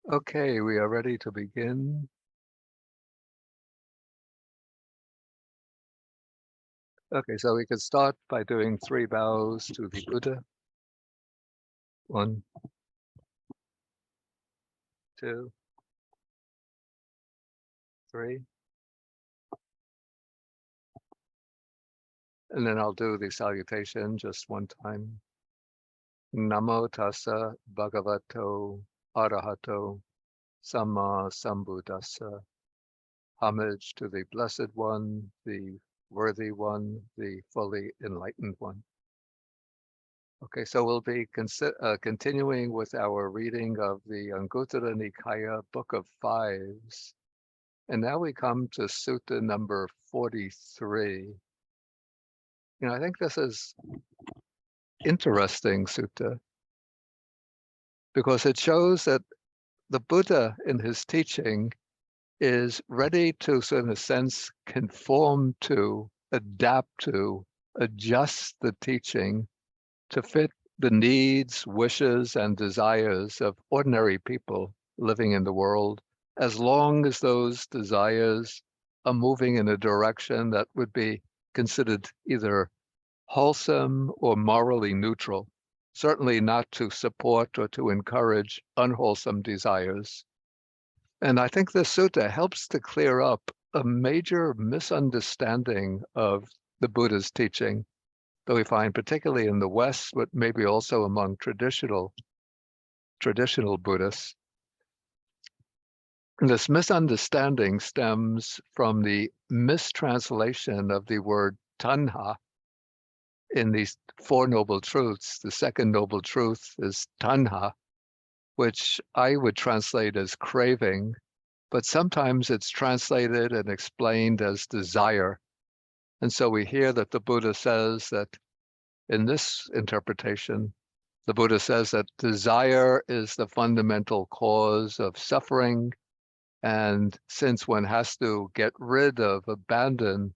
Okay, we are ready to begin. Okay, so we could start by doing 3 bows to the Buddha. 1, 2, 3. And then I'll do the salutation just one time. Namo tassa bhagavato arahato samma sambuddhassa. Homage to the Blessed One, the Worthy One, the fully enlightened one. Okay, so we'll be continuing with our reading of the Anguttara Nikaya Book of Fives. And now we come to Sutta number 43. I think this is interesting sutta because it shows that the Buddha in his teaching is ready to, so in a sense, conform to, adapt to, adjust the teaching to fit the needs, wishes, and desires of ordinary people living in the world, as long as those desires are moving in a direction that would be considered either wholesome or morally neutral, certainly not to support or to encourage unwholesome desires. And I think this sutta helps to clear up a major misunderstanding of the Buddha's teaching that we find particularly in the West, but maybe also among traditional Buddhists. And this misunderstanding stems from the mistranslation of the word tanha in these 4 noble truths. The second noble truth is tanha, which I would translate as craving, but sometimes it's translated and explained as desire. And so we hear that the Buddha says that in this interpretation, the Buddha says that desire is the fundamental cause of suffering. And since one has to get rid of, abandon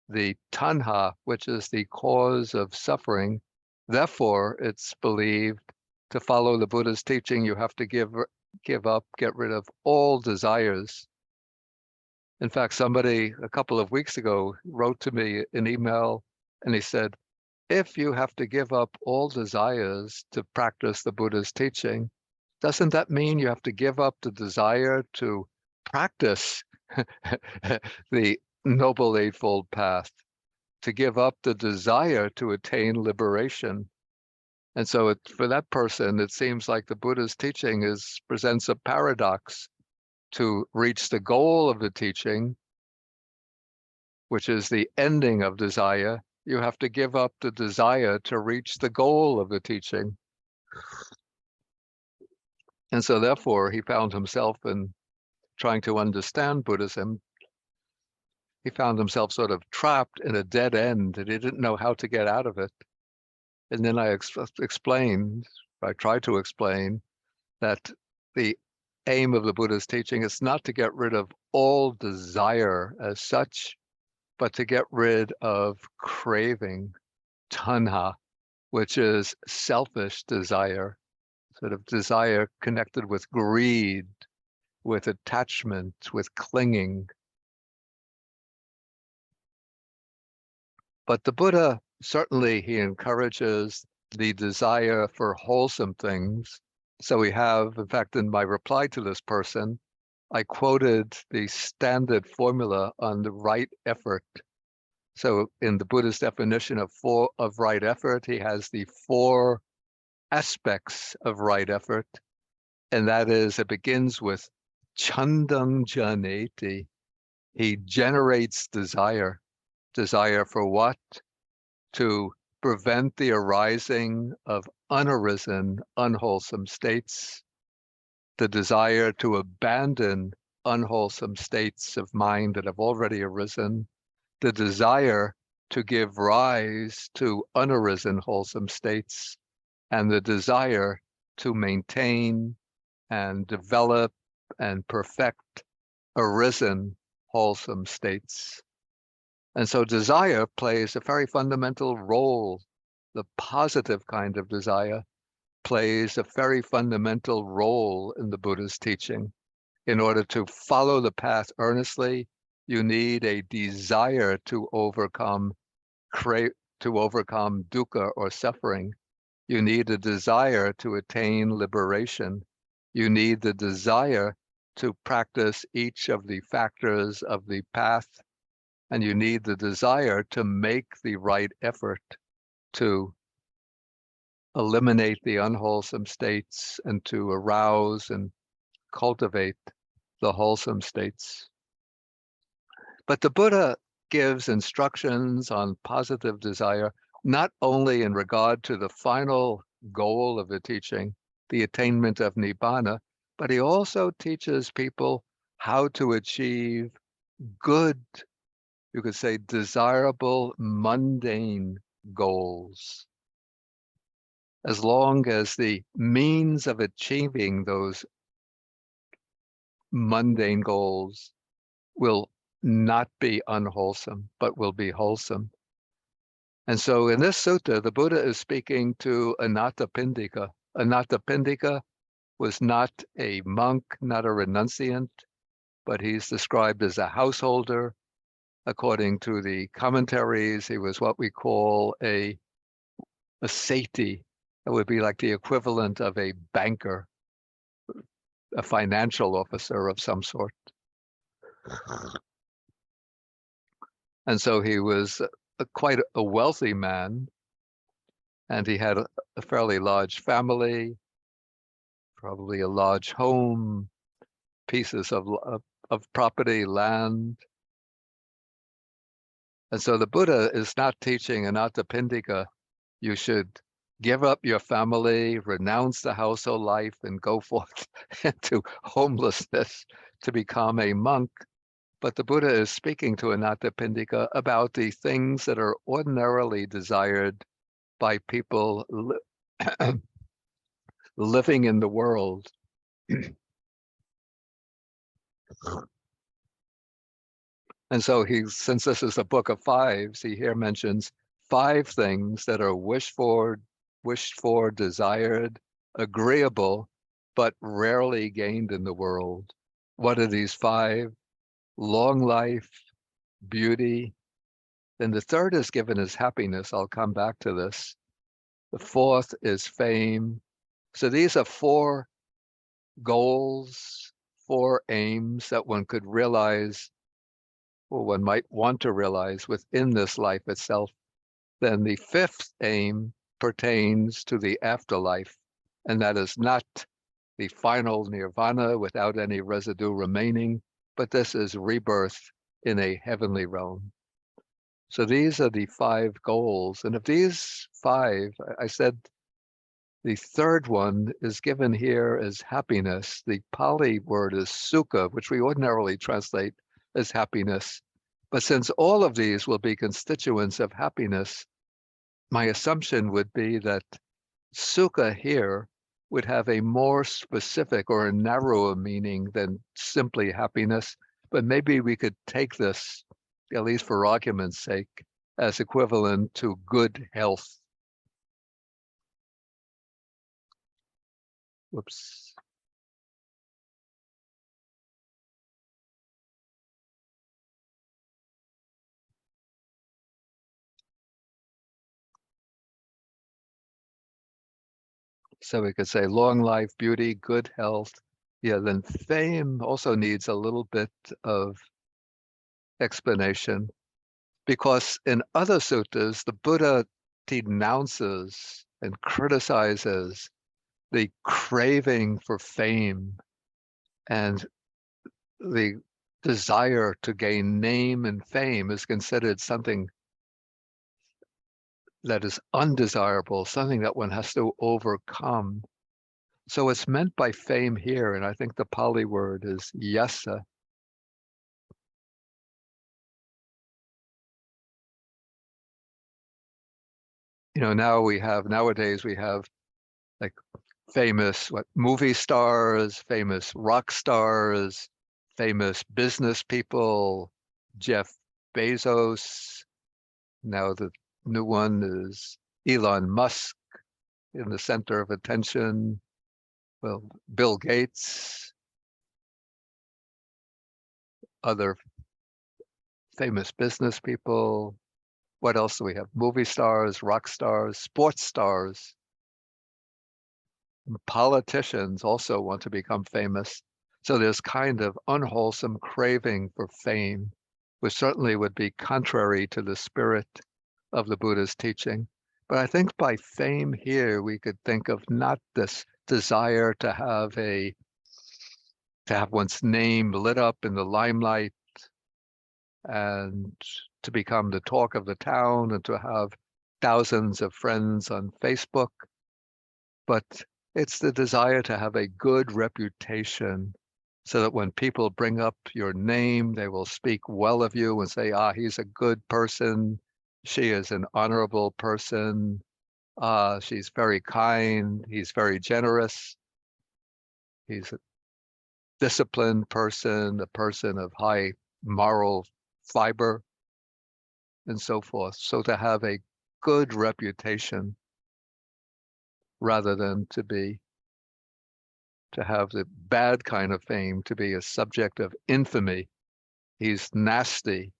the tanha, which is the cause of suffering, therefore it's believed to follow the Buddha's teaching, you have to give up, get rid of all desires. In fact, somebody a couple of weeks ago wrote to me an email and he said, if you have to give up all desires to practice the Buddha's teaching, doesn't that mean you have to give up the desire to practice the Noble Eightfold Path, to give up the desire to attain liberation? And so for that person, it seems like the Buddha's teaching presents a paradox. To reach the goal of the teaching, which is the ending of desire, you have to give up the desire to reach the goal of the teaching. And so therefore, he found himself in trying to understand Buddhism. He found himself sort of trapped in a dead end, and he didn't know how to get out of it. And then I tried to explain that the aim of the Buddha's teaching is not to get rid of all desire as such, but to get rid of craving, tanha, which is selfish desire, sort of desire connected with greed, with attachment, with clinging. But the Buddha, certainly he encourages the desire for wholesome things. So we have, in fact, in my reply to this person, I quoted the standard formula on the right effort. So in the Buddha's definition of right effort, he has the 4 aspects of right effort. And that is, it begins with chandang janeti. He generates desire. Desire for what? To prevent the arising of unarisen, unwholesome states. The desire to abandon unwholesome states of mind that have already arisen. The desire to give rise to unarisen wholesome states, and the desire to maintain and develop and perfect arisen wholesome states. And so desire plays a very fundamental role, the positive kind of desire, plays a very fundamental role in the Buddha's teaching. In order to follow the path earnestly, you need a desire to overcome dukkha or suffering. You need a desire to attain liberation. You need the desire to practice each of the factors of the path, and you need the desire to make the right effort to eliminate the unwholesome states and to arouse and cultivate the wholesome states. But the Buddha gives instructions on positive desire, not only in regard to the final goal of the teaching, the attainment of Nibbana, but he also teaches people how to achieve good, you could say desirable, mundane goals. As long as the means of achieving those mundane goals will not be unwholesome, but will be wholesome. And so in this sutta, the Buddha is speaking to Anathapindika. Anathapindika was not a monk, not a renunciant, but he's described as a householder. According to the commentaries, he was what we call a sati. That would be like the equivalent of a banker, a financial officer of some sort. And so he was quite a wealthy man, and he had a fairly large family, probably a large home, pieces of property, land. And so the Buddha is not teaching Anathapindika, you should give up your family, renounce the household life, and go forth into homelessness to become a monk. But the Buddha is speaking to Anathapindika about the things that are ordinarily desired by people living in the world. And so since this is a book of fives, he here mentions 5 things that are wished for, desired, agreeable, but rarely gained in the world. What are these 5? Long life, beauty. Then the third is given as happiness. I'll come back to this. The fourth is fame. So these are 4 goals, 4 aims that one could realize, or one might want to realize within this life itself. Then the 5th aim pertains to the afterlife, and that is not the final nirvana without any residue remaining, but this is rebirth in a heavenly realm. So these are the 5 goals. And of these 5, I said the third one is given here as happiness. The Pali word is sukha, which we ordinarily translate as happiness. But since all of these will be constituents of happiness, my assumption would be that sukha here would have a more specific or a narrower meaning than simply happiness. But maybe we could take this, at least for argument's sake, as equivalent to good health. Whoops. So we could say long life, beauty, good health. Yeah, then fame also needs a little bit of explanation, because in other suttas, the Buddha denounces and criticizes the craving for fame and the desire to gain name and fame is considered something that is undesirable, something that one has to overcome. So it's meant by fame here, and I think the Pali word is yasa. Nowadays we have like famous movie stars, famous rock stars, famous business people, Jeff Bezos. Now the new one is Elon Musk. in the center of attention. Well, Bill Gates, other famous business people. What else do we have? Movie stars, rock stars, sports stars. Politicians also want to become famous. So there's kind of unwholesome craving for fame, which certainly would be contrary to the spirit of the Buddha's teaching. But I think by fame here, we could think of not this desire to have one's name lit up in the limelight and to become the talk of the town and to have thousands of friends on Facebook, but it's the desire to have a good reputation so that when people bring up your name, they will speak well of you and say, he's a good person. She is an honorable person. She's very kind. He's very generous. He's a disciplined person, a person of high moral fiber, and so forth. So to have a good reputation rather than to have the bad kind of fame, to be a subject of infamy. He's nasty,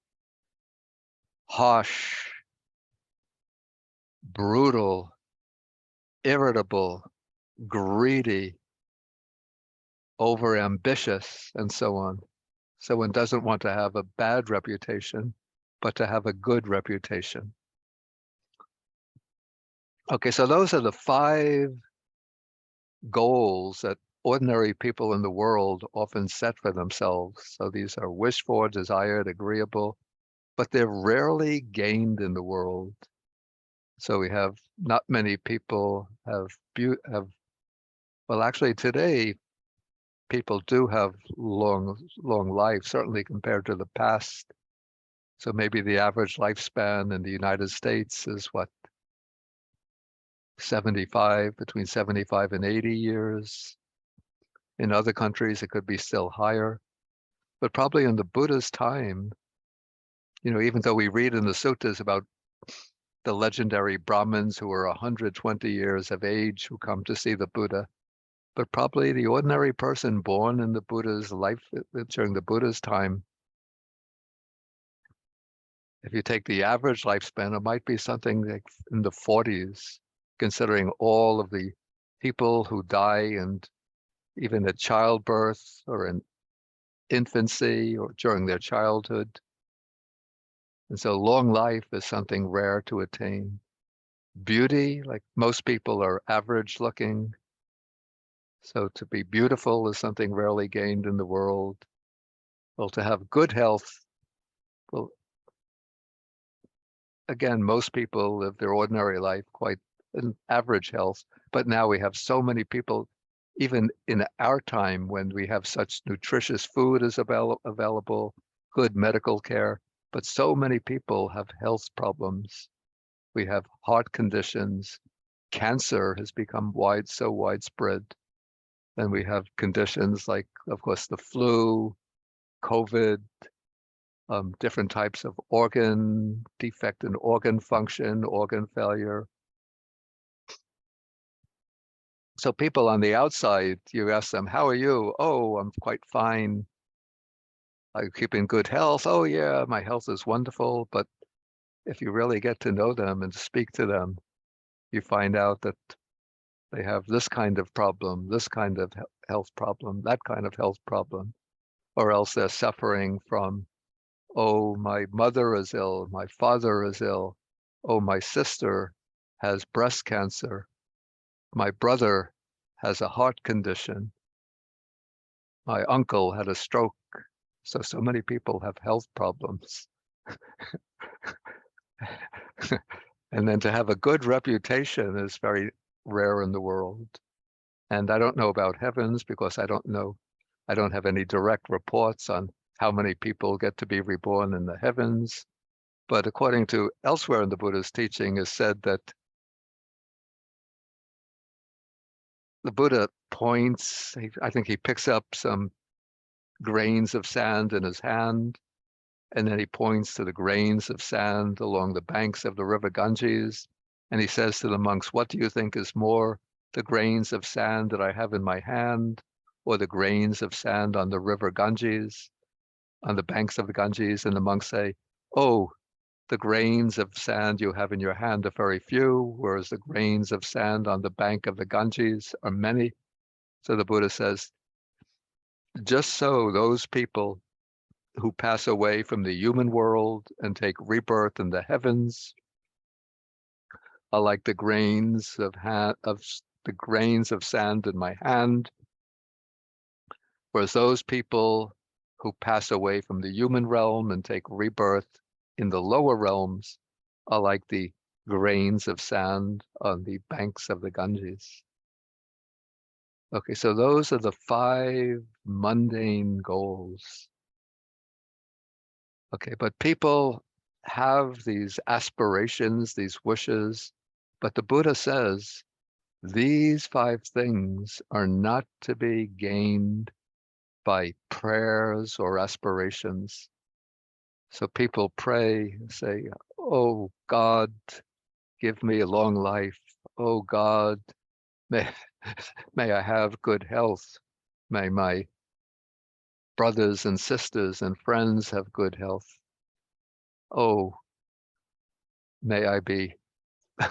harsh, brutal, irritable, greedy, overambitious, and so on. So one doesn't want to have a bad reputation, but to have a good reputation. Okay, so those are the 5 goals that ordinary people in the world often set for themselves. So these are wished for, desired, agreeable, but they're rarely gained in the world. So we have not many people well, actually today, people do have long life, certainly compared to the past. So maybe the average lifespan in the United States is what, 75, between 75 and 80 years. In other countries, it could be still higher. But probably in the Buddha's time, even though we read in the suttas about the legendary Brahmins who were 120 years of age who come to see the Buddha, but probably the ordinary person born in the Buddha's life during the Buddha's time, if you take the average lifespan, it might be something like in the 40s, considering all of the people who die and even at childbirth or in infancy or during their childhood. And so long life is something rare to attain. Beauty, like most people are average looking. So to be beautiful is something rarely gained in the world. Well, to have good health, well, again, most people live their ordinary life quite in average health, but now we have so many people, even in our time when we have such nutritious food is available, good medical care, but so many people have health problems. We have heart conditions. Cancer has become so widespread. Then we have conditions like, of course, the flu, COVID, different types of organ defect in organ function, organ failure. So people on the outside, you ask them, how are you? Oh, I'm quite fine. I keep in good health. Oh yeah, my health is wonderful. But if you really get to know them and speak to them, you find out that they have this kind of problem, this kind of health problem, that kind of health problem, or else they're suffering from, oh, my mother is ill, my father is ill, oh, my sister has breast cancer, my brother has a heart condition, my uncle had a stroke. So many people have health problems. And then to have a good reputation is very rare in the world. And I don't know about heavens because I don't have any direct reports on how many people get to be reborn in the heavens. But according to elsewhere in the Buddha's teaching is said that the Buddha points, I think he picks up some grains of sand in his hand, and then he points to the grains of sand along the banks of the river Ganges. And he says to the monks, what do you think is more, the grains of sand that I have in my hand, or the grains of sand on the river Ganges, on the banks of the Ganges? And the monks say, oh, the grains of sand you have in your hand are very few, whereas the grains of sand on the bank of the Ganges are many. So the Buddha says, just so those people who pass away from the human world and take rebirth in the heavens are like the grains of the grains of sand in my hand, whereas those people who pass away from the human realm and take rebirth in the lower realms are like the grains of sand on the banks of the Ganges. Okay, so those are the 5 mundane goals. Okay, but people have these aspirations, these wishes, but the Buddha says these 5 things are not to be gained by prayers or aspirations. So people pray, say, oh God, give me a long life. Oh God, may, may I have good health. May my brothers and sisters and friends have good health. Oh, may I be, I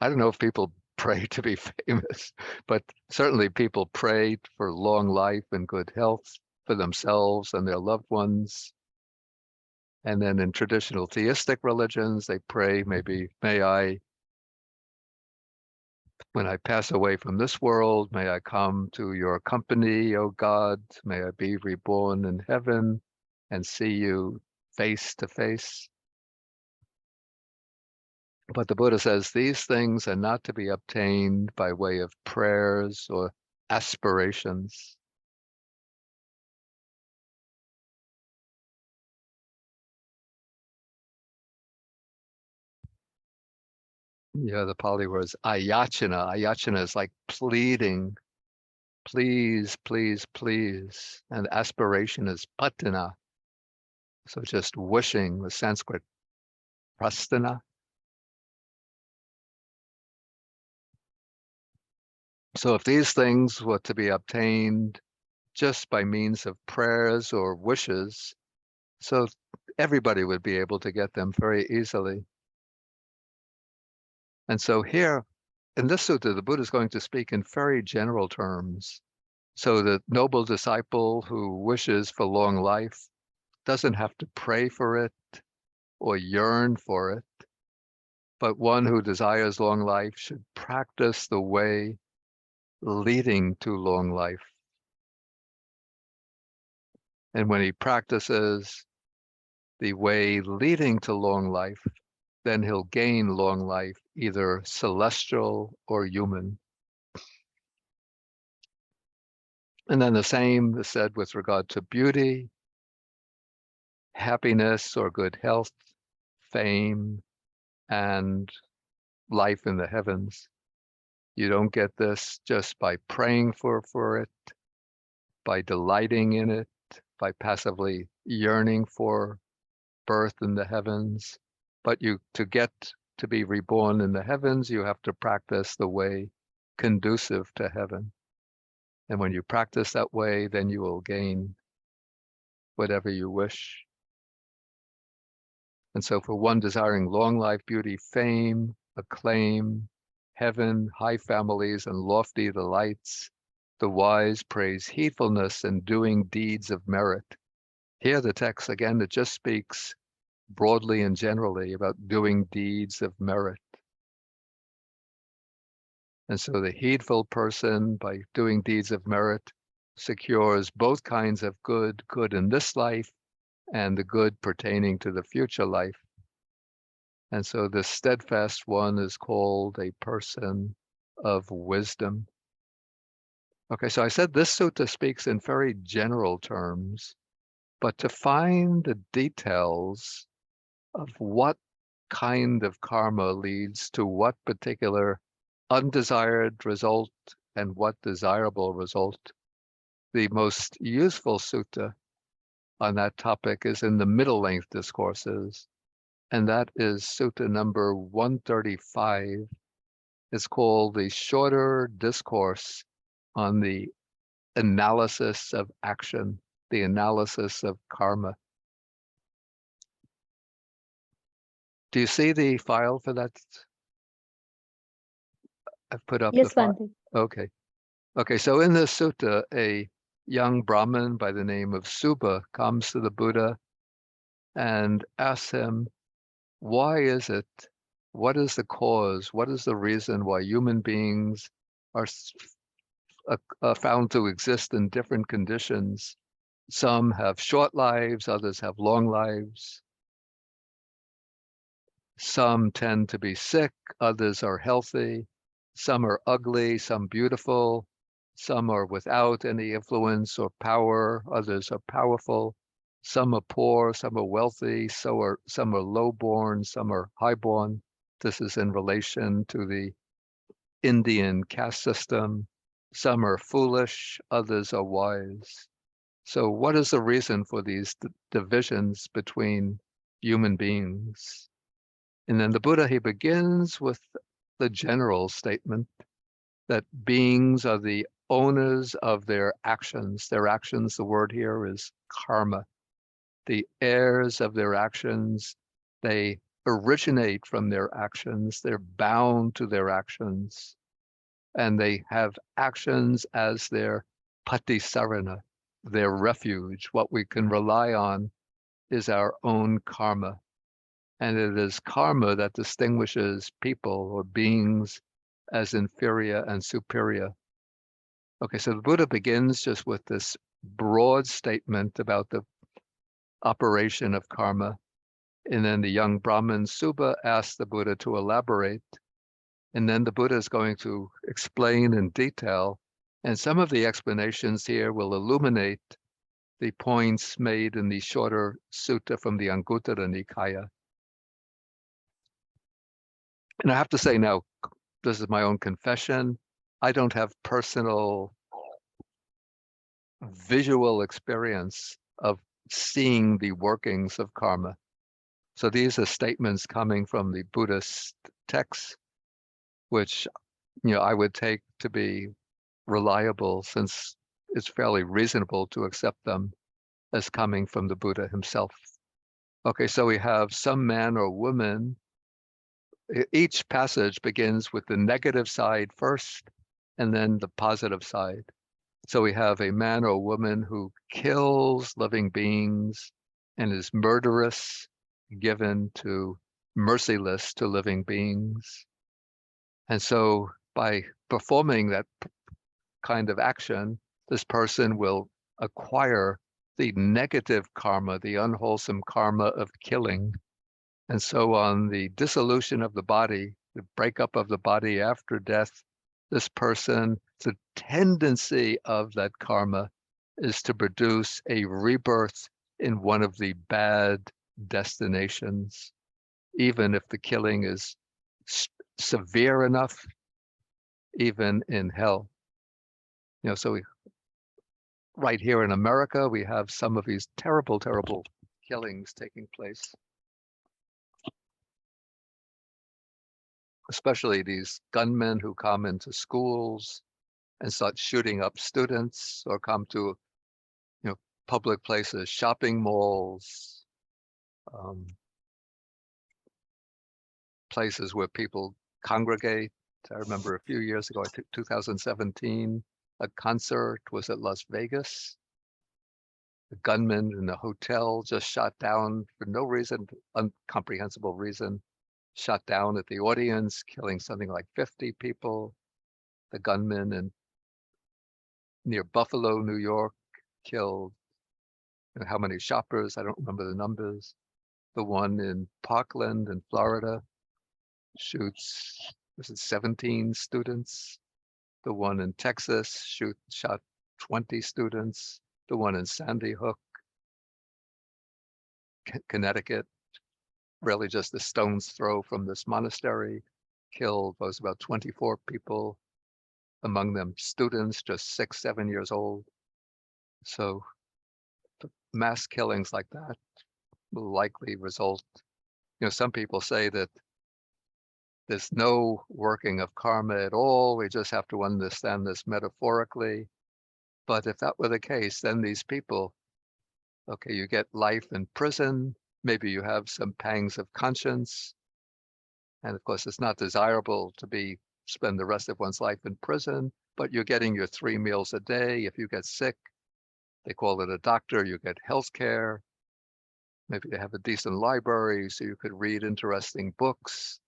don't know if people pray to be famous, but certainly people pray for long life and good health for themselves and their loved ones. And then in traditional theistic religions, they pray, maybe, may I, when I pass away from this world, may I come to your company, O God, may I be reborn in heaven and see you face to face. But the Buddha says these things are not to be obtained by way of prayers or aspirations. Yeah, the Pali word is ayachana. Ayachana is like pleading, please, please, please. And aspiration is patina. So just wishing, the Sanskrit prasthana. So if these things were to be obtained just by means of prayers or wishes, so everybody would be able to get them very easily. And so here, in this sutta, the Buddha is going to speak in very general terms. So the noble disciple who wishes for long life doesn't have to pray for it or yearn for it, but one who desires long life should practice the way leading to long life. And when he practices the way leading to long life, then he'll gain long life, either celestial or human. And then the same is said with regard to beauty, happiness or good health, fame, and life in the heavens. You don't get this just by praying for it, by delighting in it, by passively yearning for birth in the heavens. But to get to be reborn in the heavens, you have to practice the way conducive to heaven. And when you practice that way, then you will gain whatever you wish. And so for one desiring long life, beauty, fame, acclaim, heaven, high families, and lofty delights, the wise praise heedfulness and doing deeds of merit. Here the text, again, it just speaks broadly and generally about doing deeds of merit. And so the heedful person, by doing deeds of merit, secures both kinds of good in this life and the good pertaining to the future life. And so the steadfast one is called a person of wisdom. Okay, so I said this sutta speaks in very general terms, but to find the details of what kind of karma leads to what particular undesired result and what desirable result, the most useful sutta on that topic is in the middle length discourses. and that is sutta number 135. It's called the Shorter Discourse on the Analysis of Action, the Analysis of Karma. Do you see the file for that? I've put up the Yes, file. Bhante. Okay. Okay, so in this sutta, a young Brahmin by the name of Subha comes to the Buddha and asks him, why is it, what is the cause, what is the reason why human beings are found to exist in different conditions? Some have short lives, others have long lives. Some tend to be sick, others are healthy. Some are ugly, some beautiful. Some are without any influence or power, others are powerful. Some are poor, some are wealthy, some are low-born, some are high-born. This is in relation to the Indian caste system. Some are foolish, others are wise. So what is the reason for these divisions between human beings? And then the Buddha, he begins with the general statement that beings are the owners of their actions. Their actions, the word here is karma. The heirs of their actions, they originate from their actions. They're bound to their actions. And they have actions as their patisarana, their refuge. What we can rely on is our own karma. And it is karma that distinguishes people or beings as inferior and superior. Okay, so the Buddha begins just with this broad statement about the operation of karma. And then the young Brahmin Subha asks the Buddha to elaborate. And then the Buddha is going to explain in detail. And some of the explanations here will illuminate the points made in the shorter sutta from the Anguttara Nikaya. And I have to say now, this is my own confession. I don't have personal visual experience of seeing the workings of karma. So these are statements coming from the Buddhist texts, which I would take to be reliable, since it's fairly reasonable to accept them as coming from the Buddha himself. Okay, so we have some man or woman. Each passage begins with the negative side first, and then the positive side. So we have a man or woman who kills living beings and is murderous, given to merciless to living beings. And so by performing that kind of action, this person will acquire the negative karma, the unwholesome karma of killing. And so on the dissolution of the body, the breakup of the body after death, this person, the tendency of that karma is to produce a rebirth in one of the bad destinations, even if the killing is severe enough, even in hell. So right here in America, we have some of these terrible, terrible killings taking place. Especially these gunmen who come into schools and start shooting up students, or come to public places, shopping malls, places where people congregate. I remember a few years ago, I think 2017, a concert was at Las Vegas. The gunman in the hotel just shot down for no reason, incomprehensible reason, shot down at the audience, killing something like 50 people. The gunman near Buffalo, New York, killed how many shoppers? I don't remember the numbers. The one in Parkland in Florida shoots, 17 students. The one in Texas shot 20 students. The one in Sandy Hook, Connecticut, really just a stone's throw from this monastery, killed was about 24 people, among them students just 6, 7 years old. So mass killings like that will likely result some people say that there's no working of karma at all. We just have to understand this metaphorically. But if that were the case, then these people, okay, you get life in prison, maybe you have some pangs of conscience. And of course, it's not desirable to spend the rest of one's life in prison, but you're getting your 3 meals a day. If you get sick, they call it a doctor, you get health care. Maybe they have a decent library, so you could read interesting books.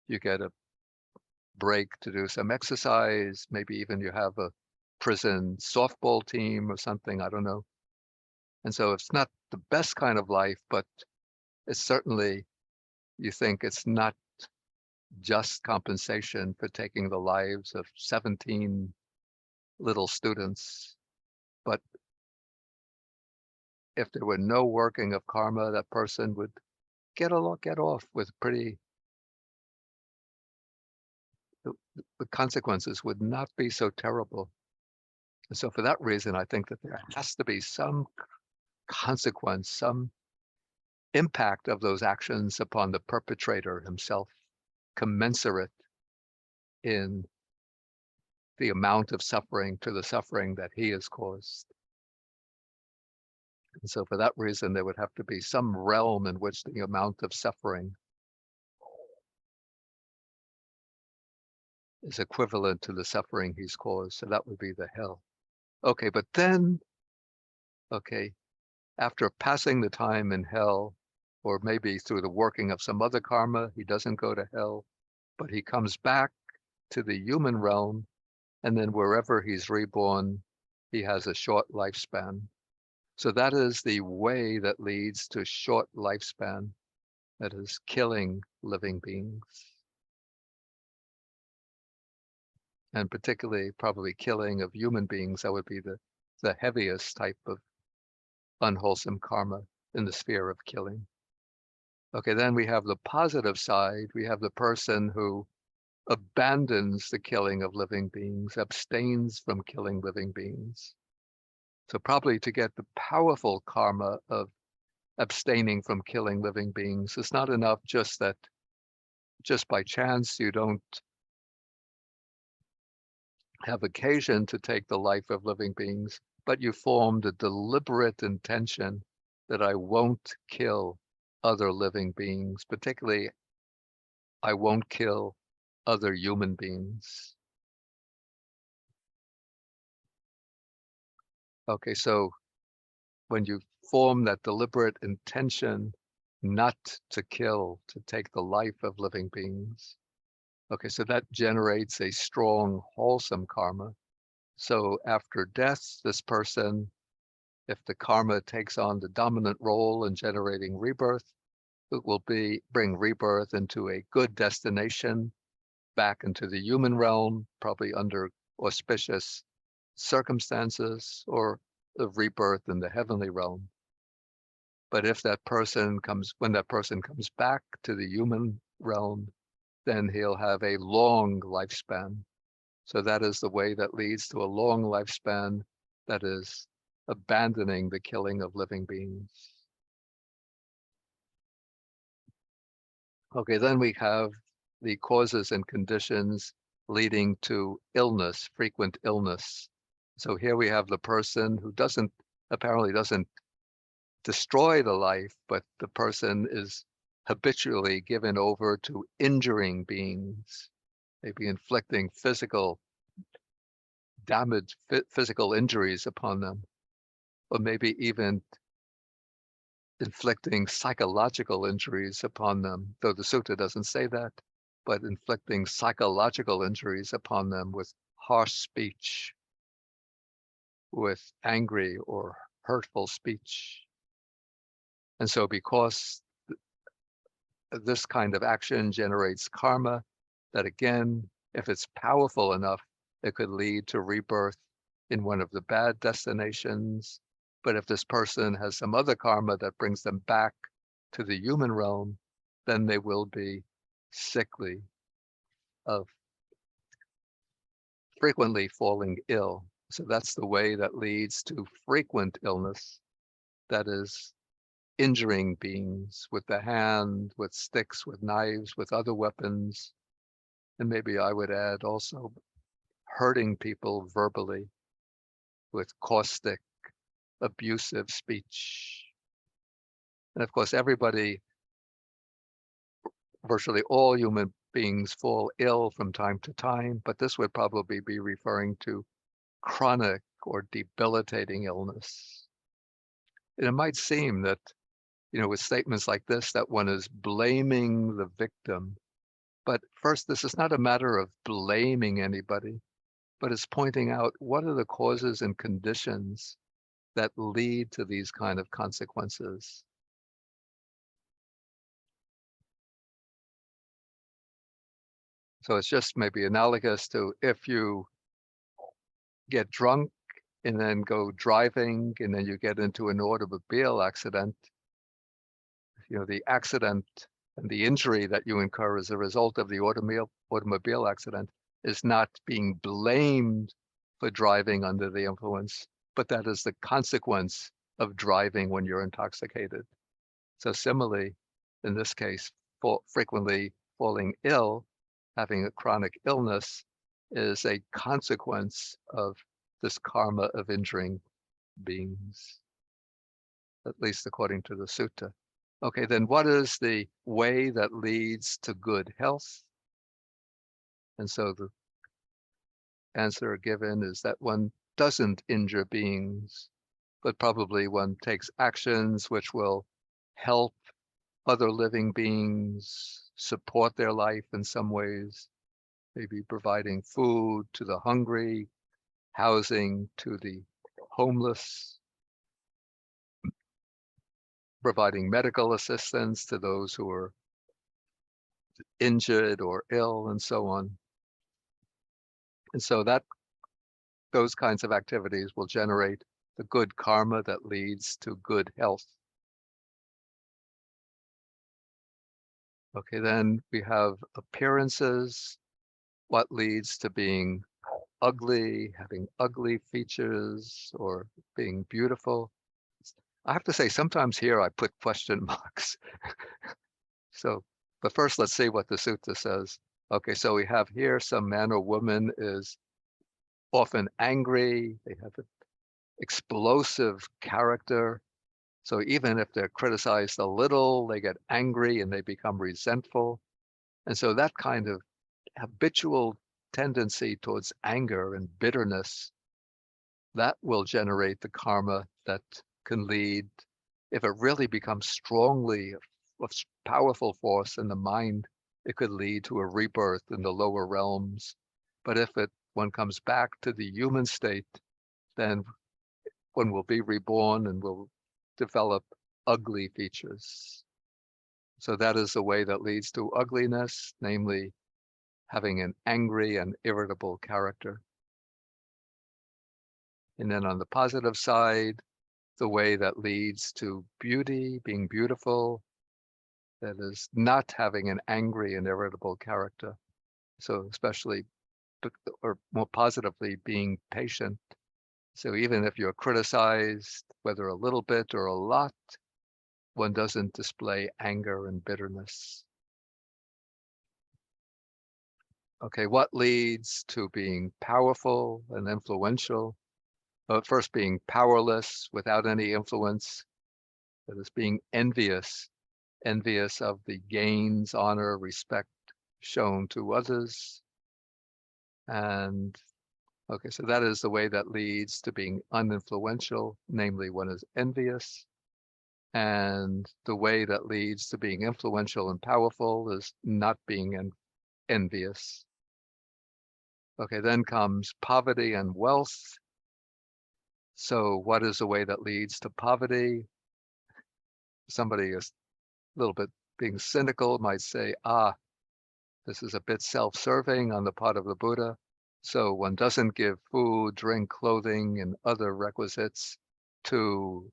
You get a break to do some exercise. Maybe even you have a prison softball team or something, I don't know. And so it's not the best kind of life, but it's certainly, you think it's not just compensation for taking the lives of 17 little students. But if there were no working of karma, that person would get off with the consequences would not be so terrible. And so for that reason, I think that there has to be some consequence, some impact of those actions upon the perpetrator himself, commensurate in the amount of suffering to the suffering that he has caused. And so for that reason, there would have to be some realm in which the amount of suffering is equivalent to the suffering he's caused. So that would be the hell. Okay, but then, okay, after passing the time in hell, or maybe through the working of some other karma, he doesn't go to hell, but he comes back to the human realm, and then wherever he's reborn, he has a short lifespan. So that is the way that leads to short lifespan, that is killing living beings. And particularly probably killing of human beings, that would be the heaviest type of unwholesome karma in the sphere of killing. Okay, then we have the positive side. We have the person who abandons the killing of living beings, abstains from killing living beings. So probably to get the powerful karma of abstaining from killing living beings, it's not enough just by chance you don't have occasion to take the life of living beings, but you formed a deliberate intention that I won't kill other living beings, particularly I won't kill other human beings. Okay, so when you form that deliberate intention not to kill, to take the life of living beings, okay, so that generates a strong, wholesome karma. So after death, this person, if the karma takes on the dominant role in generating rebirth, it will bring rebirth into a good destination, back into the human realm, probably under auspicious circumstances, or the rebirth in the heavenly realm. But if when that person comes back to the human realm, then he'll have a long lifespan. So that is the way that leads to a long lifespan, that is abandoning the killing of living beings. Okay, then we have the causes and conditions leading to illness, frequent illness. So here we have the person who apparently doesn't destroy the life, but the person is habitually given over to injuring beings, maybe inflicting physical damage, physical injuries upon them, or maybe even inflicting psychological injuries upon them, though the sutta doesn't say that, but inflicting psychological injuries upon them with harsh speech, with angry or hurtful speech. And so because this kind of action generates karma, that again, if it's powerful enough, it could lead to rebirth in one of the bad destinations. But if this person has some other karma that brings them back to the human realm, then they will be sickly, of frequently falling ill. So that's the way that leads to frequent illness. That is injuring beings with the hand, with sticks, with knives, with other weapons. And maybe I would add also hurting people verbally with caustic, abusive speech. And of course, everybody, virtually all human beings fall ill from time to time, but this would probably be referring to chronic or debilitating illness. And it might seem that, with statements like this, that one is blaming the victim. But first, this is not a matter of blaming anybody, but it's pointing out what are the causes and conditions that lead to these kind of consequences. So it's just maybe analogous to if you get drunk and then go driving and then you get into an automobile accident, the accident and the injury that you incur as a result of the automobile accident is not being blamed for driving under the influence, but that is the consequence of driving when you're intoxicated. So similarly, in this case, frequently falling ill, having a chronic illness, is a consequence of this karma of injuring beings, at least according to the sutta. Okay, then what is the way that leads to good health? And so the answer given is that one doesn't injure beings, but probably one takes actions which will help other living beings, support their life in some ways, maybe providing food to the hungry, housing to the homeless, providing medical assistance to those who are injured or ill, and so on. And so those kinds of activities will generate the good karma that leads to good health. Okay, then we have appearances, what leads to being ugly, having ugly features, or being beautiful. I have to say, sometimes here I put question marks. So, but first let's see what the sutta says. Okay, so we have here some man or woman is often angry, they have an explosive character. So even if they're criticized a little, they get angry and they become resentful. And so that kind of habitual tendency towards anger and bitterness, that will generate the karma that can lead, if it really becomes strongly a powerful force in the mind, it could lead to a rebirth in the lower realms. But if one comes back to the human state, then one will be reborn and will develop ugly features. So that is the way that leads to ugliness, namely having an angry and irritable character. And then on the positive side, the way that leads to beauty, being beautiful, that is not having an angry and irritable character. So especially, or more positively, being patient. So even if you're criticized, whether a little bit or a lot, one doesn't display anger and bitterness. Okay, what leads to being powerful and influential? First, being powerless without any influence. That is being envious of the gains, honor, respect shown to others. And okay, so that is the way that leads to being uninfluential, namely one is envious. And the way that leads to being influential and powerful is not being envious. Okay, then comes poverty and wealth. So what is the way that leads to poverty? Somebody is a little bit being cynical might say, this is a bit self-serving on the part of the Buddha. So one doesn't give food, drink, clothing, and other requisites to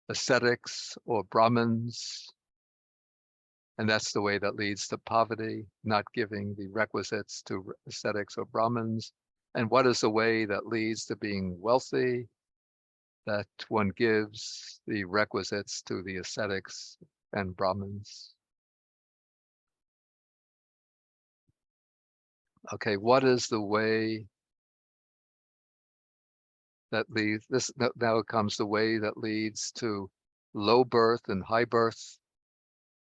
ascetics or Brahmins. And that's the way that leads to poverty, not giving the requisites to ascetics or Brahmins. And what is the way that leads to being wealthy? that one gives the requisites to the ascetics and Brahmins. Okay, what is the way that leads, now comes the way that leads to low birth and high birth.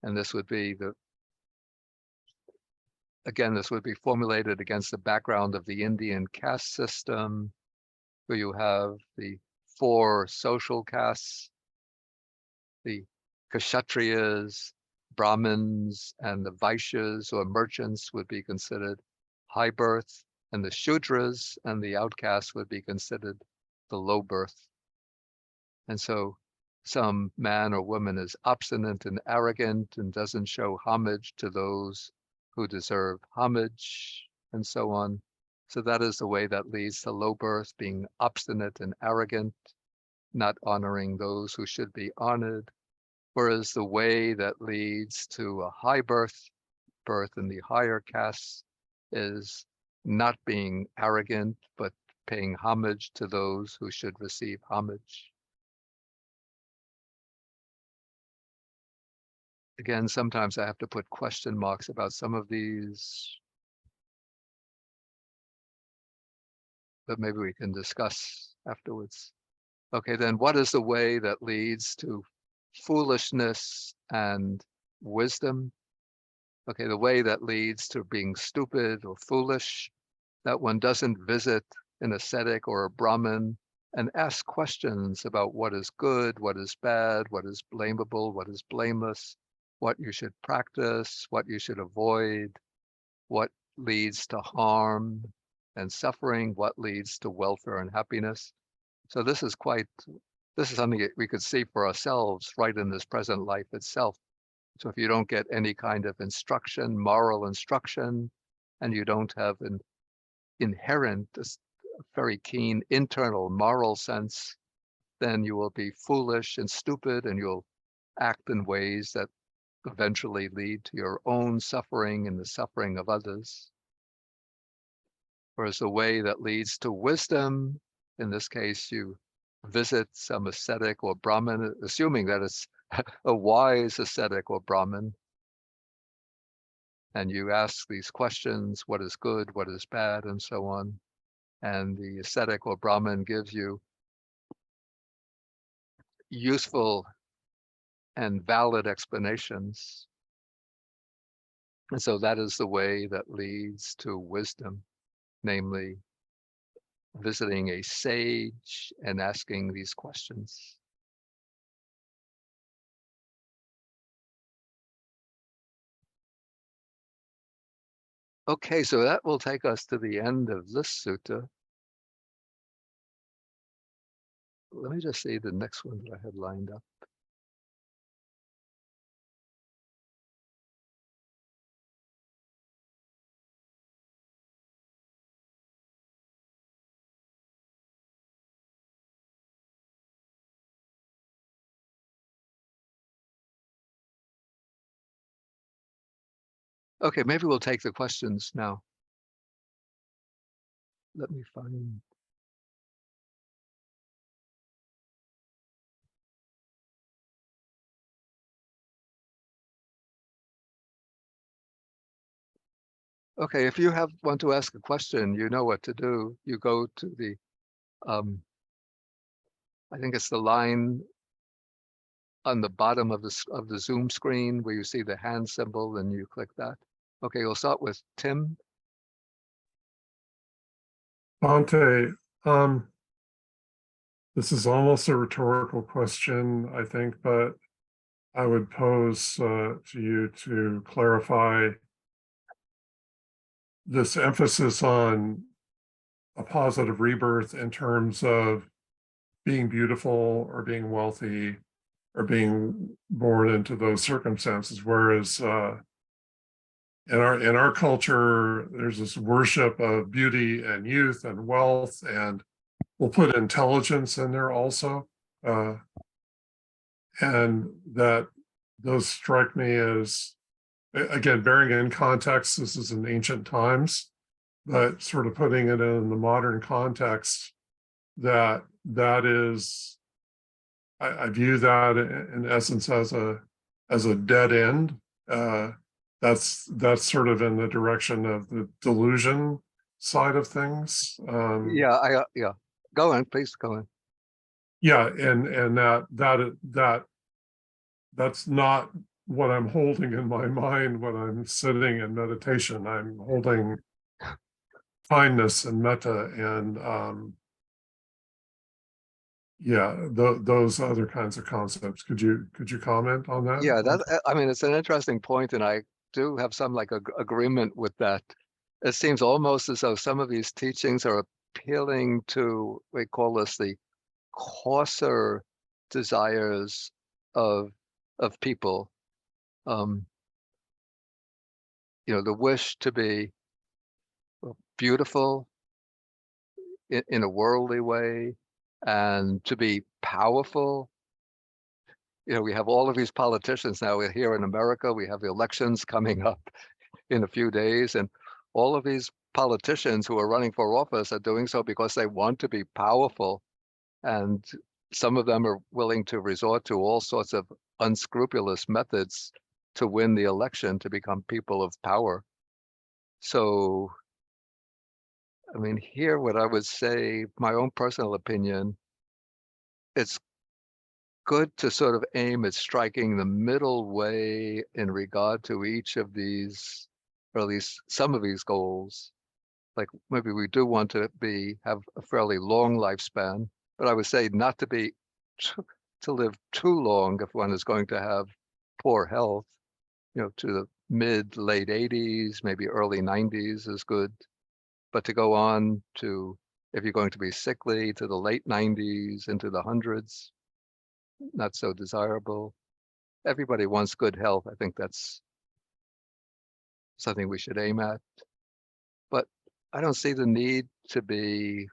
And this would be this would be formulated against the background of the Indian caste system, where you have the 4 social castes, the Kshatriyas, Brahmins, and the Vaishyas or merchants would be considered high birth, and the Shudras and the outcasts would be considered the low birth. And so some man or woman is obstinate and arrogant and doesn't show homage to those who deserve homage, and so on. So that is the way that leads to low birth, being obstinate and arrogant, not honoring those who should be honored. Whereas the way that leads to a high birth in the higher castes, is not being arrogant, but paying homage to those who should receive homage. Again, sometimes I have to put question marks about some of these, but maybe we can discuss afterwards. Okay, then what is the way that leads to foolishness and wisdom? Okay, the way that leads to being stupid or foolish, that one doesn't visit an ascetic or a Brahmin and ask questions about what is good, what is bad, what is blamable, what is blameless, what you should practice, what you should avoid, what leads to harm and suffering, what leads to welfare and happiness. So this is something that we could see for ourselves right in this present life itself. So if you don't get any kind of instruction, moral instruction, and you don't have an inherent, very keen internal moral sense, then you will be foolish and stupid, and you'll act in ways that eventually lead to your own suffering and the suffering of others. Whereas the way that leads to wisdom, in this case, you visit some ascetic or Brahmin, assuming that it's a wise ascetic or Brahmin, and you ask these questions, what is good, what is bad, and so on. And the ascetic or Brahmin gives you useful and valid explanations. And so that is the way that leads to wisdom, namely visiting a sage and asking these questions. Okay, so that will take us to the end of this sutta. Let me just see the next one that I had lined up. Okay, maybe we'll take the questions now. Let me find. Okay, if you want to ask a question, you know what to do. You go to the, I think it's the line on the bottom of the Zoom screen where you see the hand symbol, and you click that. Okay, we'll start with Tim. Bhante, this is almost a rhetorical question, I think, but I would pose to you to clarify this emphasis on a positive rebirth in terms of being beautiful or being wealthy or being born into those circumstances, whereas in our culture, there's this worship of beauty and youth and wealth, and we'll put intelligence in there also. And that those strike me as, again, bearing in context, this is in ancient times, but sort of putting it in the modern context, that is I view that in essence as a dead end. That's sort of in the direction of the delusion side of things. Yeah. Go on, please go on. Yeah, and that's not what I'm holding in my mind when I'm sitting in meditation. I'm holding kindness and metta and those other kinds of concepts. Could you comment on that? Yeah, I mean, it's an interesting point, and I do have some like agreement with that. It seems almost as though some of these teachings are appealing to, we call this the coarser desires of people. The wish to be beautiful in a worldly way and to be powerful. We have all of these politicians now here in America. We have the elections coming up in a few days, and all of these politicians who are running for office are doing so because they want to be powerful, and some of them are willing to resort to all sorts of unscrupulous methods to win the election, to become people of power. So, I mean, here what I would say, my own personal opinion, it's good to sort of aim at striking the middle way in regard to each of these, or at least some of these goals. Like maybe we do want to have a fairly long lifespan, but I would say not to live too long if one is going to have poor health. To the late 80s, maybe early 90s is good. But to go on to, if you're going to be sickly, to the late 90s, into the hundreds, not so desirable. Everybody wants good health. I think that's something we should aim at. But I don't see the need to be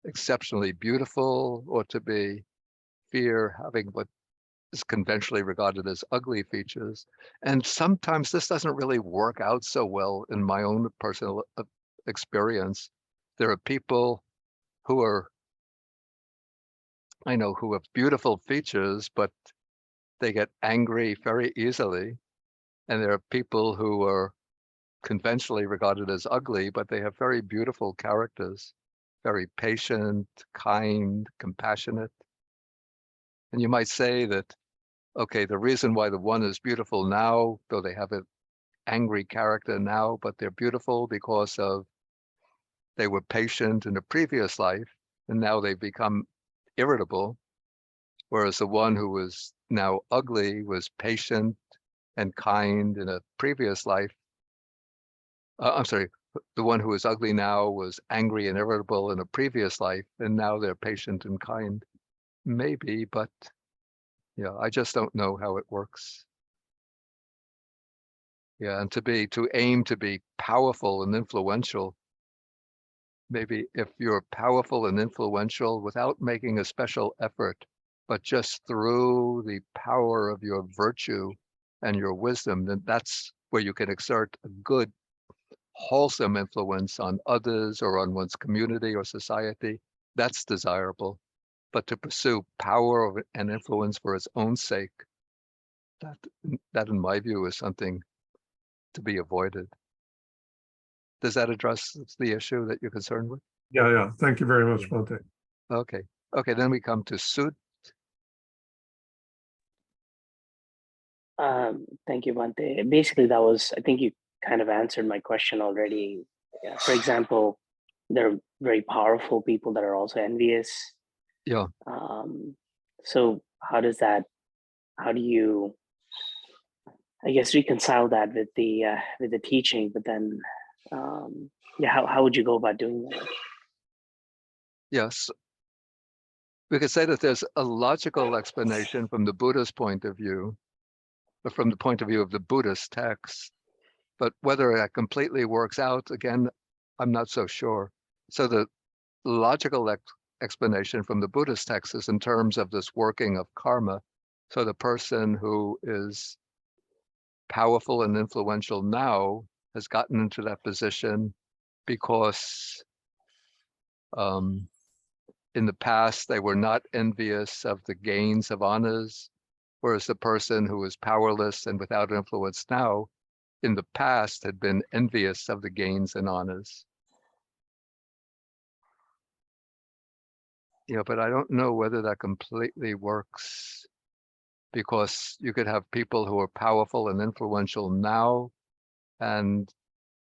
exceptionally beautiful or to fear having what is conventionally regarded as ugly features. And sometimes this doesn't really work out so well in my own personal experience. There are people who I know who have beautiful features, but they get angry very easily. And there are people who are conventionally regarded as ugly, but they have very beautiful characters, very patient, kind, compassionate. And you might say that, okay, the reason why the one is beautiful now, though they have an angry character now, but they're beautiful because they were patient in a previous life, and now they've become irritable. Whereas the one who was now ugly was patient and kind in a previous life. I'm sorry, the one who is ugly now was angry and irritable in a previous life, and now they're patient and kind. Maybe, but yeah, I just don't know how it works. Yeah, and to aim to be powerful and influential. Maybe if you're powerful and influential without making a special effort, but just through the power of your virtue and your wisdom, then that's where you can exert a good, wholesome influence on others or on one's community or society. That's desirable. But to pursue power and influence for its own sake, that in my view is something to be avoided. Does that address the issue that you're concerned with? Yeah. Thank you very much, Bhante. Okay. Then we come to Sud. Thank you, Bhante. Basically, I think you kind of answered my question already. Yeah. For example, there are very powerful people that are also envious. Yeah. So how do you, I guess, reconcile that with the teaching? But then, how would you go about doing that? Yes. We could say that there's a logical explanation from the Buddha's point of view, but from the point of view of the Buddhist text. But whether that completely works out, again, I'm not so sure. So the logical explanation from the Buddhist text is in terms of this working of karma. So the person who is powerful and influential now has gotten into that position because in the past, they were not envious of the gains of honors, whereas the person who is powerless and without influence now, in the past, had been envious of the gains and honors. Yeah, but I don't know whether that completely works, because you could have people who are powerful and influential now, and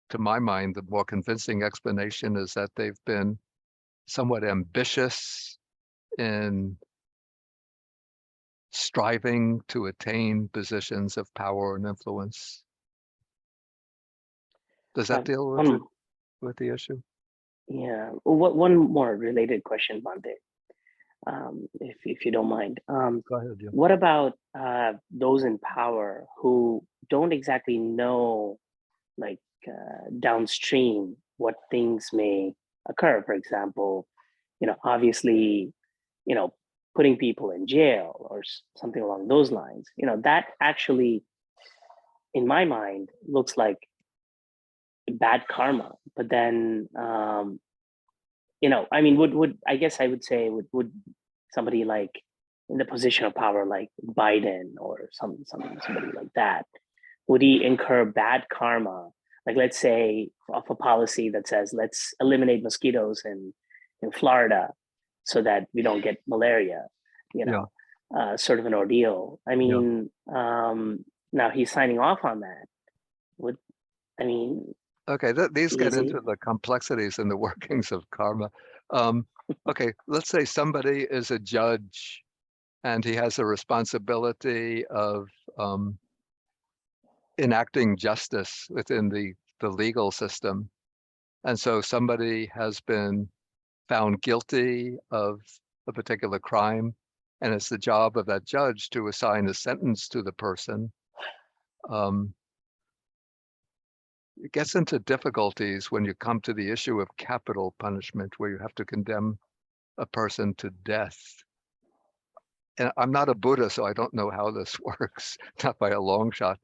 to my mind, the more convincing explanation is that they've been somewhat ambitious in striving to attain positions of power and influence. Does that deal with the issue? Yeah. One more related question, Bhante, if you don't mind. Go ahead. Yeah. What about those in power who don't exactly know, like downstream, what things may occur? For example, obviously, putting people in jail or something along those lines. That actually, in my mind, looks like bad karma. But then, I mean, would I guess I would say would somebody like in the position of power, like Biden or somebody like that, would he incur bad karma? Like, let's say, of a policy that says let's eliminate mosquitoes in Florida so that we don't get malaria, sort of an ordeal. I mean, now he's signing off on that. Okay, these get Easy. into the complexities and the workings of karma. Okay, let's say somebody is a judge and he has a responsibility of enacting justice within the legal system. And so somebody has been found guilty of a particular crime, and it's the job of that judge to assign a sentence to the person. It gets into difficulties when you come to the issue of capital punishment, where you have to condemn a person to death. And I'm not a Buddha, so I don't know how this works, not by a long shot.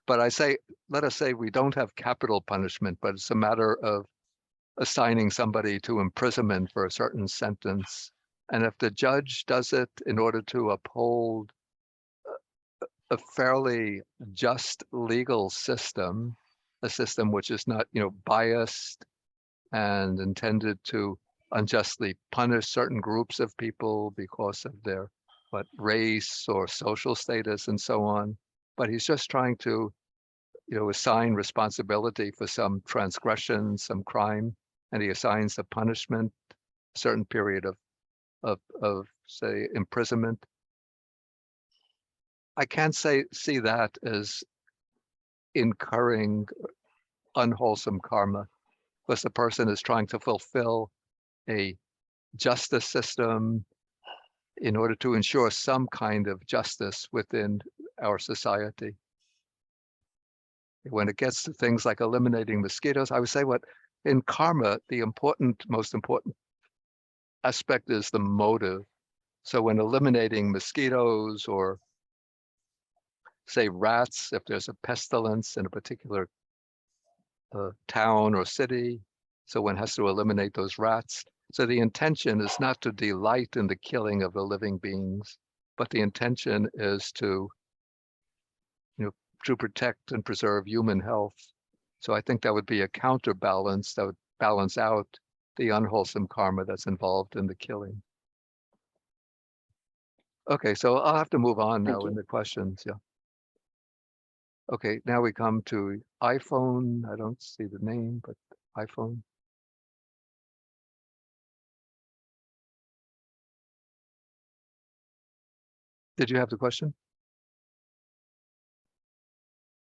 But I say, let us say we don't have capital punishment, but it's a matter of assigning somebody to imprisonment for a certain sentence. And if the judge does it in order to uphold a fairly just legal system, a system which is not, biased and intended to unjustly punish certain groups of people because of their race or social status and so on, but he's just trying to assign responsibility for some transgression, some crime, and he assigns a punishment, a certain period of say imprisonment. I can't see that as incurring unwholesome karma, because the person is trying to fulfill a justice system in order to ensure some kind of justice within our society. When it gets to things like eliminating mosquitoes, I would say in karma, the most important aspect is the motive. So when eliminating mosquitoes, or say rats, if there's a pestilence in a particular town or city, so one has to eliminate those rats. So the intention is not to delight in the killing of the living beings, but the intention is to protect and preserve human health. So I think that would be a counterbalance that would balance out the unwholesome karma that's involved in the killing. Okay, so I'll have to move on now in the questions. Yeah. Okay, now we come to iPhone. I don't see the name, but iPhone. Did you have the question?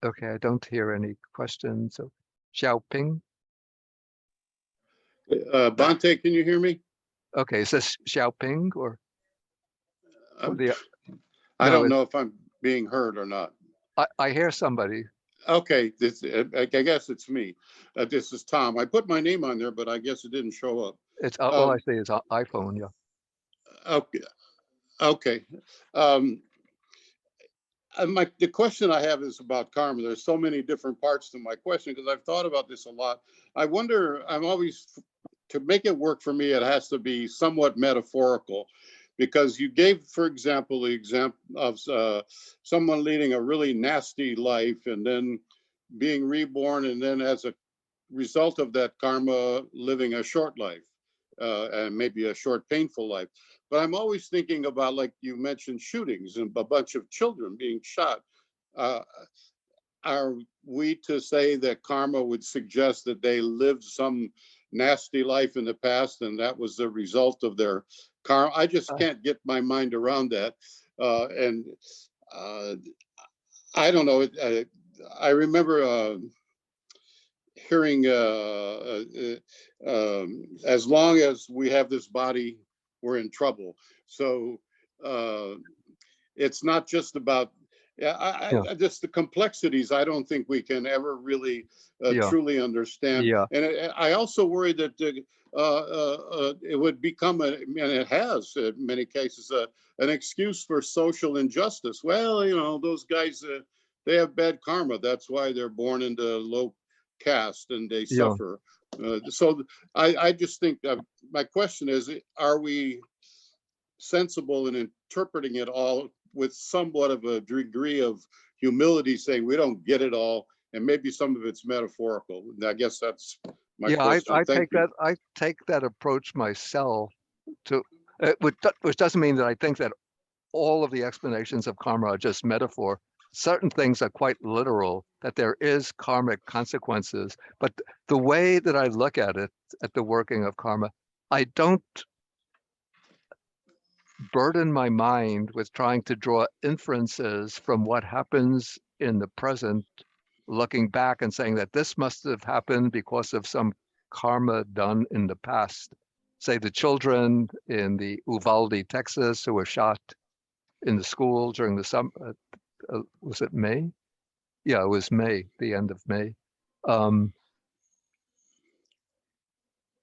Okay, I don't hear any questions. So Xiaoping. Bhante, can you hear me? Okay, is this Xiaoping or I don't know if I'm being heard or not. I hear somebody. Okay, I guess it's me. This is Tom. I put my name on there, but I guess it didn't show up. It's all I see is iPhone. Yeah. Okay. The question I have is about karma. There's so many different parts to my question because I've thought about this a lot. I wonder, I'm always to make it work for me, it has to be somewhat metaphorical, because you gave, for example, the example of someone leading a really nasty life and then being reborn, and then as a result of that karma, living a short life, and maybe a short, painful life. But I'm always thinking about, like you mentioned, shootings and a bunch of children being shot. Are we to say that karma would suggest that they lived some nasty life in the past and that was the result of their karma? I just can't get my mind around that. And I don't know. I remember hearing as long as we have this body, we're in trouble. So it's not just about, just the complexities. I don't think we can ever really truly understand. And I also worry that it would become, and it has in many cases, an excuse for social injustice. Well, you know, those guys, they have bad karma. That's why they're born into low caste and they suffer. So I just think my question is, are we sensible in interpreting it all with somewhat of a degree of humility, saying we don't get it all, and maybe some of it's metaphorical? And I guess that's my question. I take that approach myself, to which doesn't mean that I think that all of the explanations of karma are just metaphor. Certain things are quite literal, that there is karmic consequences. But the way that I look at it, at the working of karma, I don't burden my mind with trying to draw inferences from what happens in the present, looking back and saying that this must have happened because of some karma done in the past. Say the children in the Uvalde, Texas, who were shot in the school during the summer, was it May? Yeah, it was May, the end of May.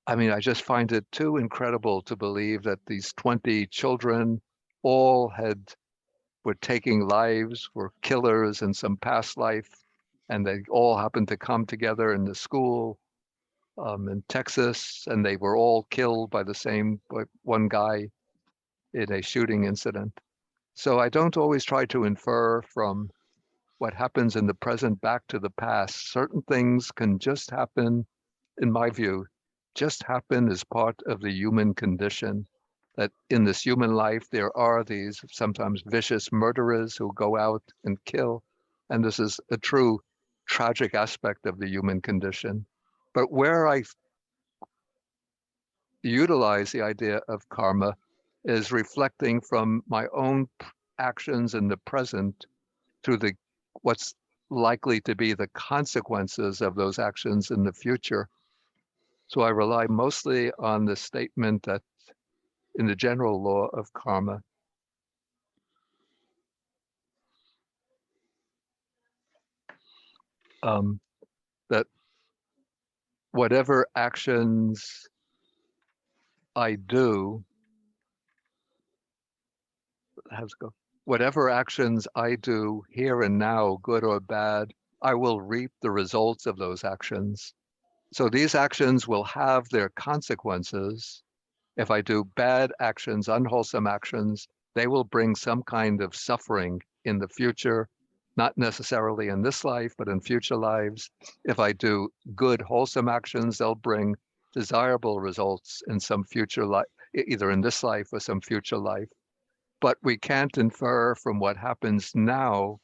I mean, I just find it too incredible to believe that these 20 children all were taking lives, were killers in some past life, and they all happened to come together in the school in Texas, and they were all killed by one guy in a shooting incident. So I don't always try to infer from what happens in the present back to the past. Certain things can just happen, in my view, just happen as part of the human condition. That in this human life, there are these sometimes vicious murderers who go out and kill. And this is a true tragic aspect of the human condition. But where I utilize the idea of karma is reflecting from my own actions in the present to what's likely to be the consequences of those actions in the future. So I rely mostly on the statement that in the general law of karma, that whatever actions I do, whatever actions I do here and now, good or bad, I will reap the results of those actions. So these actions will have their consequences. If I do bad actions, unwholesome actions, they will bring some kind of suffering in the future, not necessarily in this life, but in future lives. If I do good, wholesome actions, they'll bring desirable results in some future life, either in this life or some future life. But we can't infer from what happens now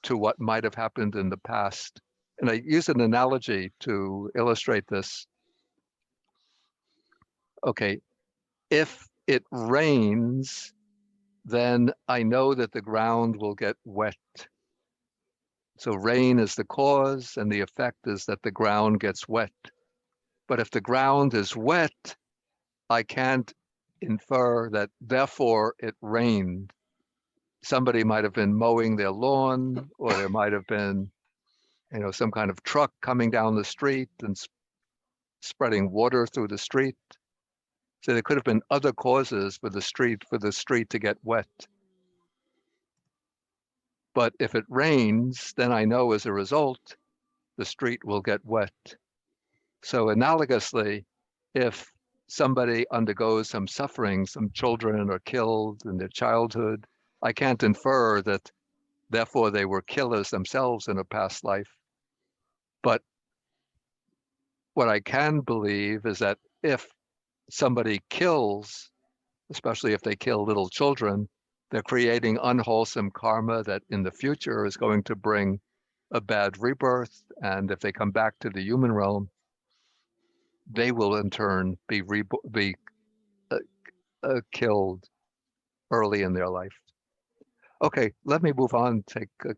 to what might have happened in the past. And I use an analogy to illustrate this. Okay, if it rains, then I know that the ground will get wet. So rain is the cause, and the effect is that the ground gets wet. But if the ground is wet, I can't infer that therefore it rained. Somebody might have been mowing their lawn, or there might have been, some kind of truck coming down the street and spreading water through the street. So there could have been other causes for the street to get wet. But if it rains, then I know as a result, the street will get wet. So analogously, if somebody undergoes some suffering, some children are killed in their childhood, I can't infer that therefore they were killers themselves in a past life. But what I can believe is that if somebody kills, especially if they kill little children, they're creating unwholesome karma that in the future is going to bring a bad rebirth. And if they come back to the human realm, they will in turn be killed early in their life. Okay, let me move on, take a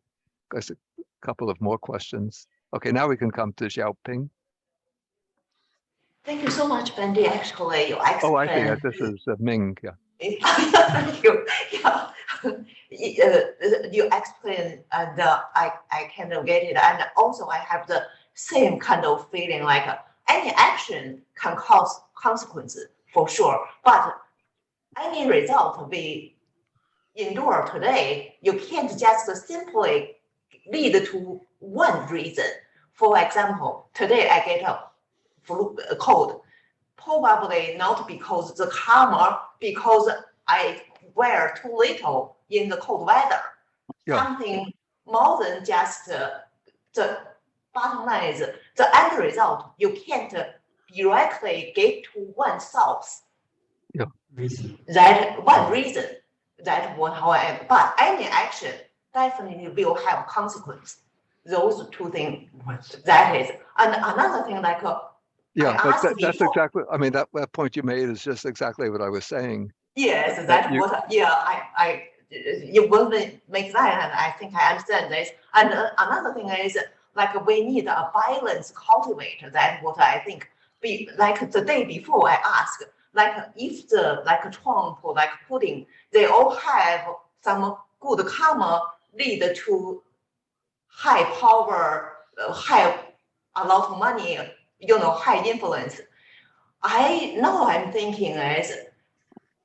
couple of more questions. Okay, now we can come to Xiaoping. Thank you so much, Bhante. Actually, you explained. Oh, I see. This is Ming. Yeah. Thank you. Yeah. You explained, and I kind of get it. And also, I have the same kind of feeling like any action can cause consequences for sure. But any result we endure today, you can't just simply lead to one reason. For example, today I get a cold, probably not because the karma, because I wear too little in the cold weather. Yeah. Something more than just the bottom line is the end result. You can't directly get to one source. Yeah. That one reason. That what how I am. But any action definitely will have consequence. Those two things. That is, and another thing like. Yeah, but that's exactly, I mean, that point you made is just exactly what I was saying. Yes, that's what, yeah, you will make that, and I think I understand this. And another thing is, like, we need a balance cultivator. That's what I think. Like the day before I asked, like, if the, like Trump, like Putin, they all have some good karma lead to high power, high, a lot of money, high influence. I'm thinking is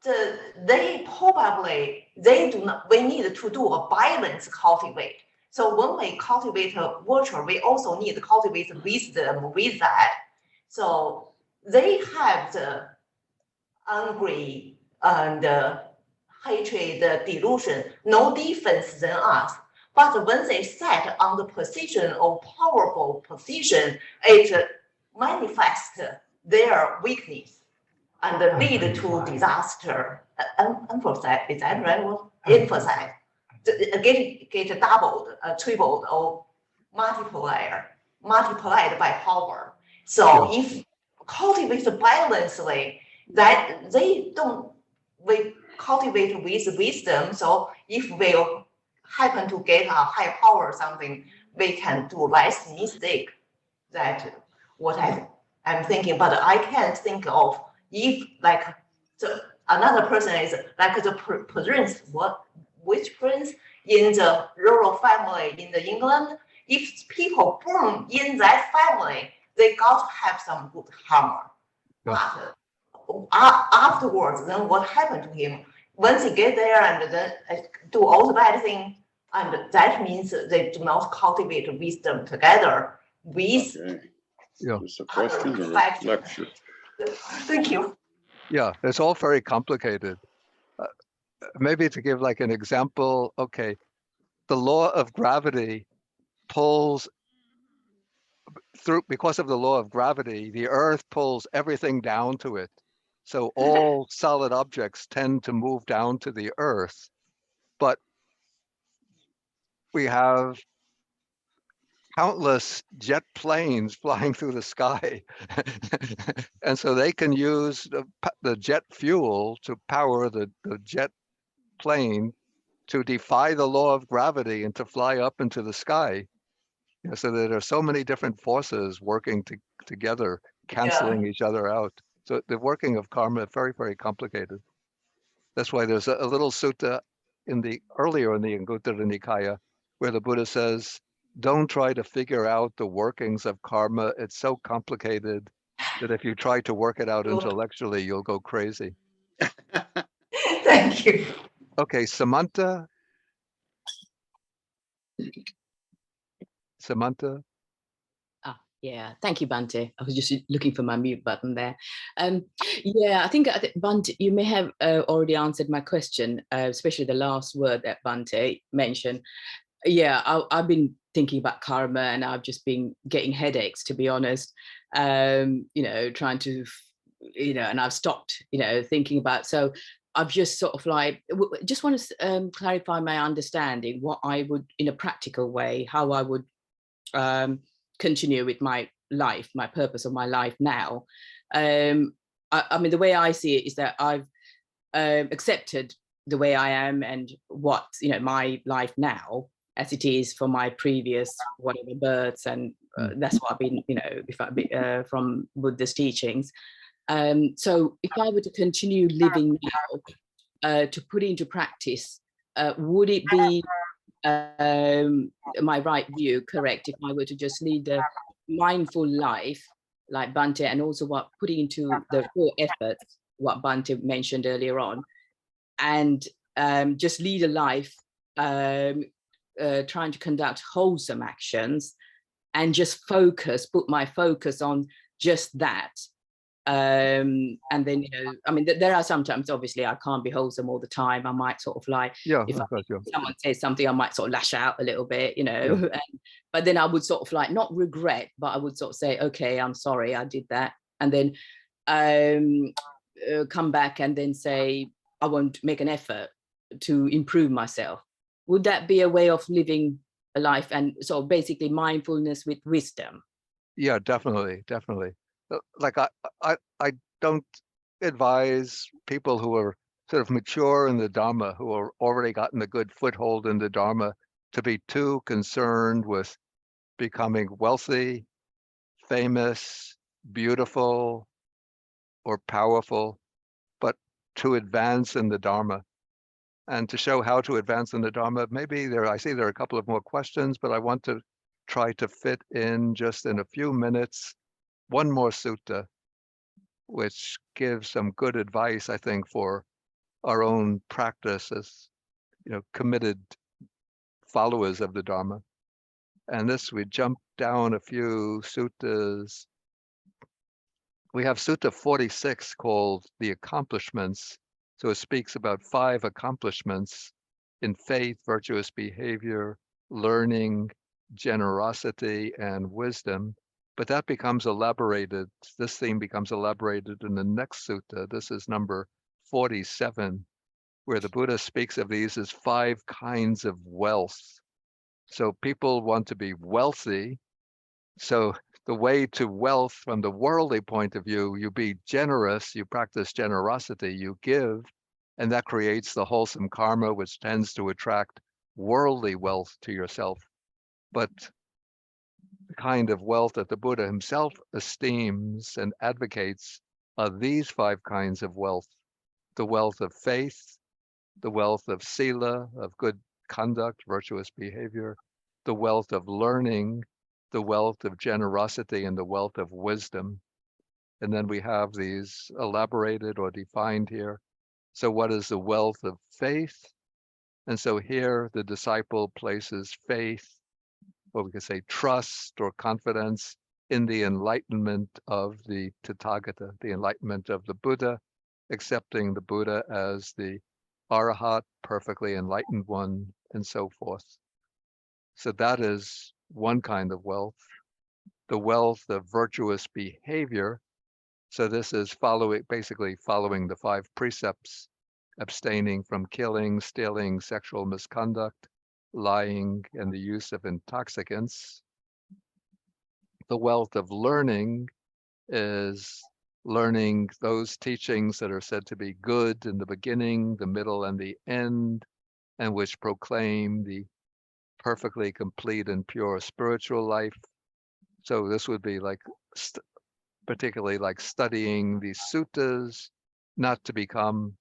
they do not, we need to do a balance cultivate. So when we cultivate a virtue, we also need to cultivate wisdom with that. So they have the angry and hatred, the delusion, no difference than us. But when they set on the position of powerful position, it manifests their weakness and lead to disaster. Emphasize, is that right? Emphasize. Get doubled, tripled, or multiplied by power. So if cultivate balancely, that we cultivate with wisdom. So if we happen to get a high power or something, we can do less mistake. That what I'm thinking, but I can't think of if like another person is like the prince, which prince in the rural family in the England. If people born in that family, they got to have some good karma. But afterwards, then what happened to him? Once he get there and then do all the bad things, and that means they do not cultivate wisdom together with. Okay. Yeah. Just a question or a lecture? Thank you. Yeah, it's all very complicated. Maybe to give like an example, okay, the law of gravity pulls through, because of the law of gravity, the earth pulls everything down to it. So all solid objects tend to move down to the earth. But we have countless jet planes flying through the sky. And so they can use the jet fuel to power the jet plane to defy the law of gravity and to fly up into the sky. So there are so many different forces working together, canceling each other out. So the working of karma is very, very complicated. That's why there's a little sutta earlier in the Anguttara Nikaya where the Buddha says, don't try to figure out the workings of karma. It's so complicated that if you try to work it out intellectually, you'll go crazy. Thank you. Okay, Samantha. Samantha. Yeah, thank you, Bhante. I was just looking for my mute button there. Yeah, I think Bhante, you may have already answered my question, especially the last word that Bhante mentioned. Yeah, I've been thinking about karma, and I've just been getting headaches, to be honest. Trying to, and I've stopped, thinking about. So I've just sort of like, just want to clarify my understanding, what I would, in a practical way, how I would continue with my life, my purpose of my life now. I mean, the way I see it is that I've accepted the way I am and what, my life now as it is for my previous whatever births, and that's what I've been, if I be from Buddha's teachings. So if I were to continue living now, to put into practice, would it be my right view correct if I were to just lead a mindful life like Bhante, and also what putting into the full efforts, what Bhante mentioned earlier on, and just lead a life trying to conduct wholesome actions and just put my focus on just that. And then, I mean, there are sometimes, obviously, I can't be wholesome all the time. I might sort of like, if someone says something, I might sort of lash out a little bit, but then I would sort of like, not regret, but I would sort of say, okay, I'm sorry, I did that. And then come back and then say, I won't make an effort to improve myself. Would that be a way of living a life, and sort of basically mindfulness with wisdom? Yeah, definitely. Like I don't advise people who are sort of mature in the Dhamma, who are already gotten a good foothold in the Dhamma, to be too concerned with becoming wealthy, famous, beautiful, or powerful, but to advance in the Dhamma. And to show how to advance in the Dhamma, maybe I see there are a couple of more questions, but I want to try to fit in just in a few minutes one more sutta, which gives some good advice, I think, for our own practice as, committed followers of the Dharma. And this, we jump down a few suttas. We have Sutta 46 called The Accomplishments. So it speaks about 5 accomplishments in faith, virtuous behavior, learning, generosity, and wisdom. But that becomes elaborated. This theme becomes elaborated in the next sutta. This is number 47, where the Buddha speaks of these as 5 kinds of wealth. So people want to be wealthy. So the way to wealth from the worldly point of view, you be generous, you practice generosity, you give, and that creates the wholesome karma, which tends to attract worldly wealth to yourself. But the kind of wealth that the Buddha himself esteems and advocates are these 5 kinds of wealth: the wealth of faith, the wealth of sila, of good conduct, virtuous behavior, the wealth of learning, the wealth of generosity, and the wealth of wisdom. And then we have these elaborated or defined here. So what is the wealth of faith? And so here the disciple places faith, or we could say trust or confidence, in the enlightenment of the Tathagata, the enlightenment of the Buddha, accepting the Buddha as the Arahat, perfectly enlightened one, and so forth. So that is one kind of wealth. The wealth of virtuous behavior. So this is basically following the 5 precepts: abstaining from killing, stealing, sexual misconduct, lying, and the use of intoxicants. The wealth of learning is learning those teachings that are said to be good in the beginning, the middle, and the end, and which proclaim the perfectly complete and pure spiritual life. So this would be like, particularly like studying these suttas, not to become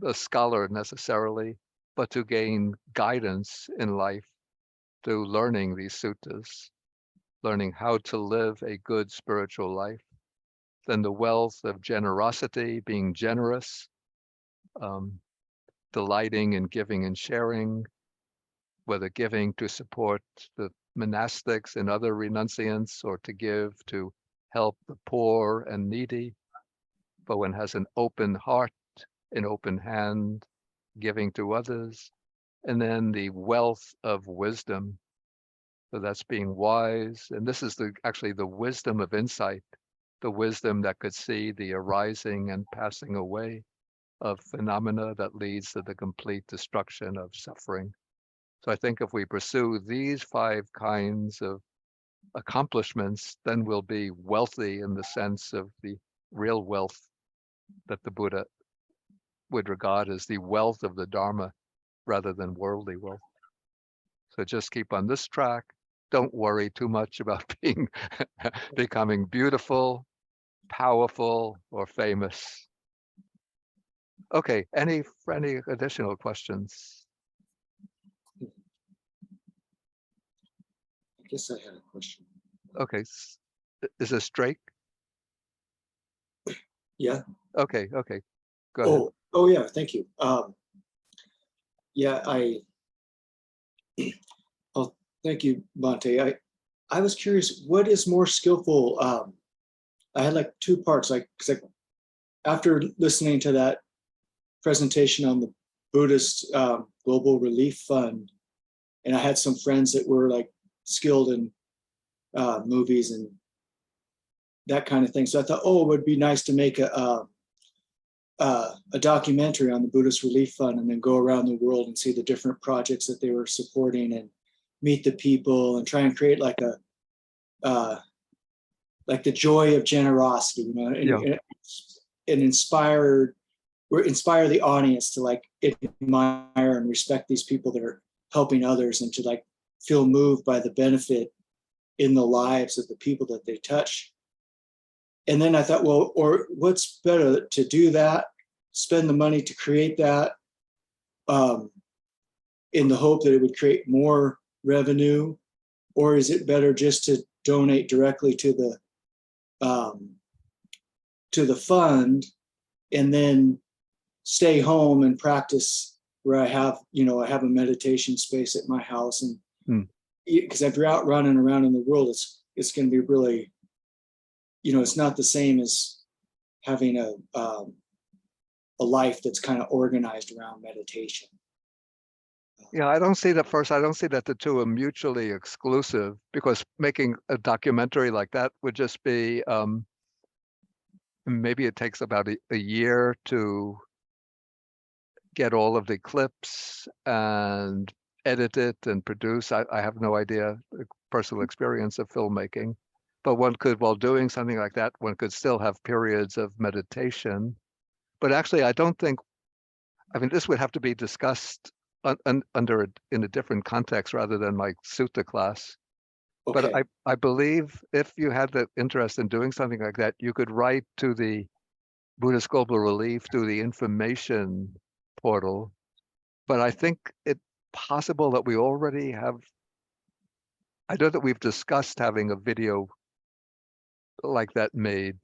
a scholar necessarily, but to gain guidance in life through learning these suttas, learning how to live a good spiritual life. Then the wealth of generosity, being generous, delighting in giving and sharing, whether giving to support the monastics and other renunciants, or to give to help the poor and needy, but one has an open heart, an open hand, giving to others, and then the wealth of wisdom. So that's being wise, and this is actually the wisdom of insight, the wisdom that could see the arising and passing away of phenomena that leads to the complete destruction of suffering. So I think if we pursue these 5 kinds of accomplishments, then we'll be wealthy in the sense of the real wealth that the Buddha would regard as the wealth of the Dharma rather than worldly wealth. So just keep on this track. Don't worry too much about becoming beautiful, powerful, or famous. Okay, any additional questions? I guess I had a question. Okay, is this Drake? Yeah. Okay, go ahead. Oh yeah, thank you. Yeah, oh, thank you, Bhante. I was curious, what is more skillful? I had like 2 parts, because after listening to that presentation on the Buddhist Global Relief Fund, and I had some friends that were like skilled in movies and that kind of thing. So I thought, it would be nice to make a documentary on the Buddhist Relief Fund and then go around the world and see the different projects that they were supporting and meet the people and try and create like the joy of generosity, and inspire the audience to like admire and respect these people that are helping others, and to like feel moved by the benefit in the lives of the people that they touch. And then I thought, well, or what's better, to do that, spend the money to create that, in the hope that it would create more revenue, or is it better just to donate directly to the fund and then stay home and practice where I have a meditation space at my house, and because if you're out running around in the world, it's going to be really, it's not the same as having a life that's kind of organized around meditation. Yeah, I don't see that the 2 are mutually exclusive, because making a documentary like that would just be, maybe it takes about a year to get all of the clips and edit it and produce. I have no idea, personal experience of filmmaking, but one could, while doing something like that, one could still have periods of meditation. But actually, this would have to be discussed in a different context rather than my sutta class. Okay. But I believe if you had the interest in doing something like that, you could write to the Buddhist Global Relief through the information portal. But I think it's possible that we already have, I know that we've discussed having a video like that made.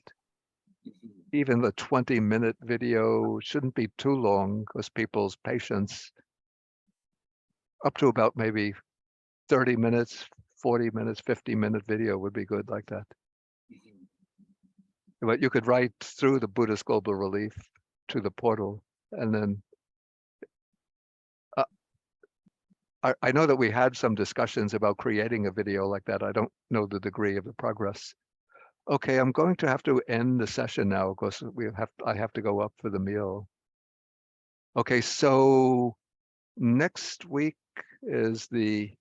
Even the 20-minute video shouldn't be too long, because people's patience, up to about maybe 30 minutes, 40 minutes, 50-minute video would be good like that. But you could write through the Buddhist Global Relief to the portal, and then I know that we had some discussions about creating a video like that. I don't know the degree of the progress. Okay, I'm going to have to end the session now, because I have to go up for the meal. Okay, so next week is the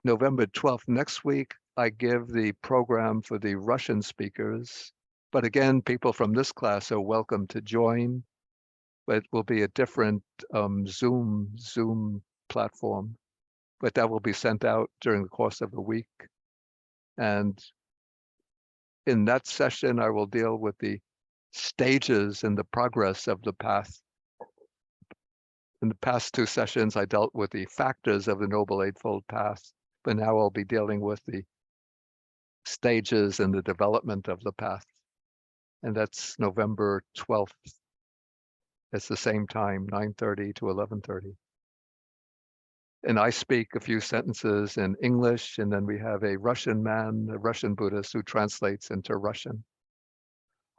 November 12th. Next week, I give the program for the Russian speakers. But again, people from this class are welcome to join. But it will be a different Zoom platform. But that will be sent out during the course of the week. And in that session, I will deal with the stages and the progress of the path. In the past 2 sessions, I dealt with the factors of the Noble Eightfold Path, but now I'll be dealing with the stages in the development of the path. And that's November 12th. It's the same time, 9:30 to 11:30. and I speak a few sentences in English, and then we have a Russian man, a Russian Buddhist, who translates into Russian.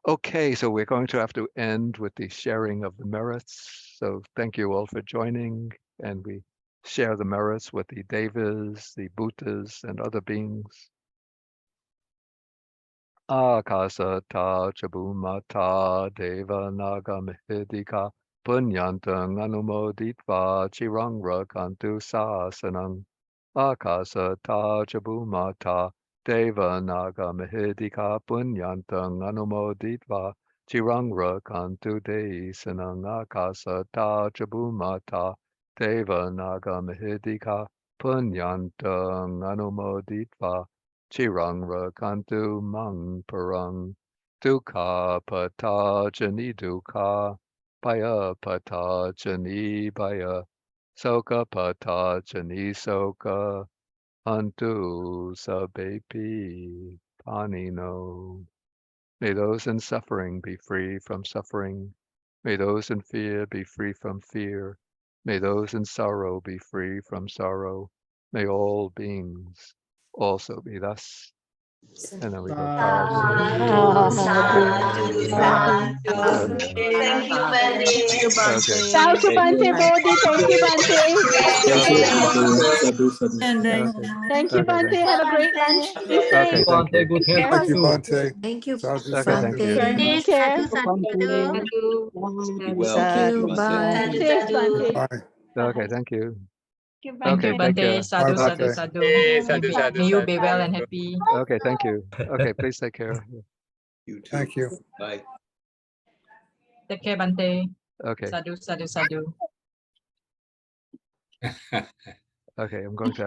Okay, so we're going to have to end with the sharing of the merits. So thank you all for joining, and we share the merits with the Devas, the Bhutas, and other beings. Akasata Chabumata Deva Nagamahidika Punyantang Anumoditva Chirang Rakantu Sasanang. Akasata Chabumata Deva Nagamahidika Punyantang Anumoditva Chirang Rakantu Desanang. Akasata Chabumata Deva Nagamahidika Punyantang Anumoditva Chirang Rakantu Mang Parang Dukha Patajani Dukha Baya Patajani Baya Soka Patajani Soka Antu Sabepi Panino. May those in suffering be free from suffering. May those in fear be free from fear. May those in sorrow be free from sorrow. May all beings also be thus. And then we go Sadhu, sadhu, sadhu. Thank you, Bhante. Okay. Thank you, Bhante Bodhi. Thank you, Bhante. Thank you, Bhante. Have a great lunch. Be safe. Okay, thank you. Good health. Thank you, Bhante. Thank you, Sadhu, Okay, thank you. Take care. Thank you. Thank you. Bye. Be safe, Bhante. Bye. Okay, thank you. Thank you, Okay, take care. Bhante. Sadhu, Bye, sadhu, Bhante. sadhu. May you be well and happy. Okay, thank you. Okay, please take care. Thank you. Bye. Take care, Bhante. Okay, Sadhu, sadhu, sadhu. okay, I'm going to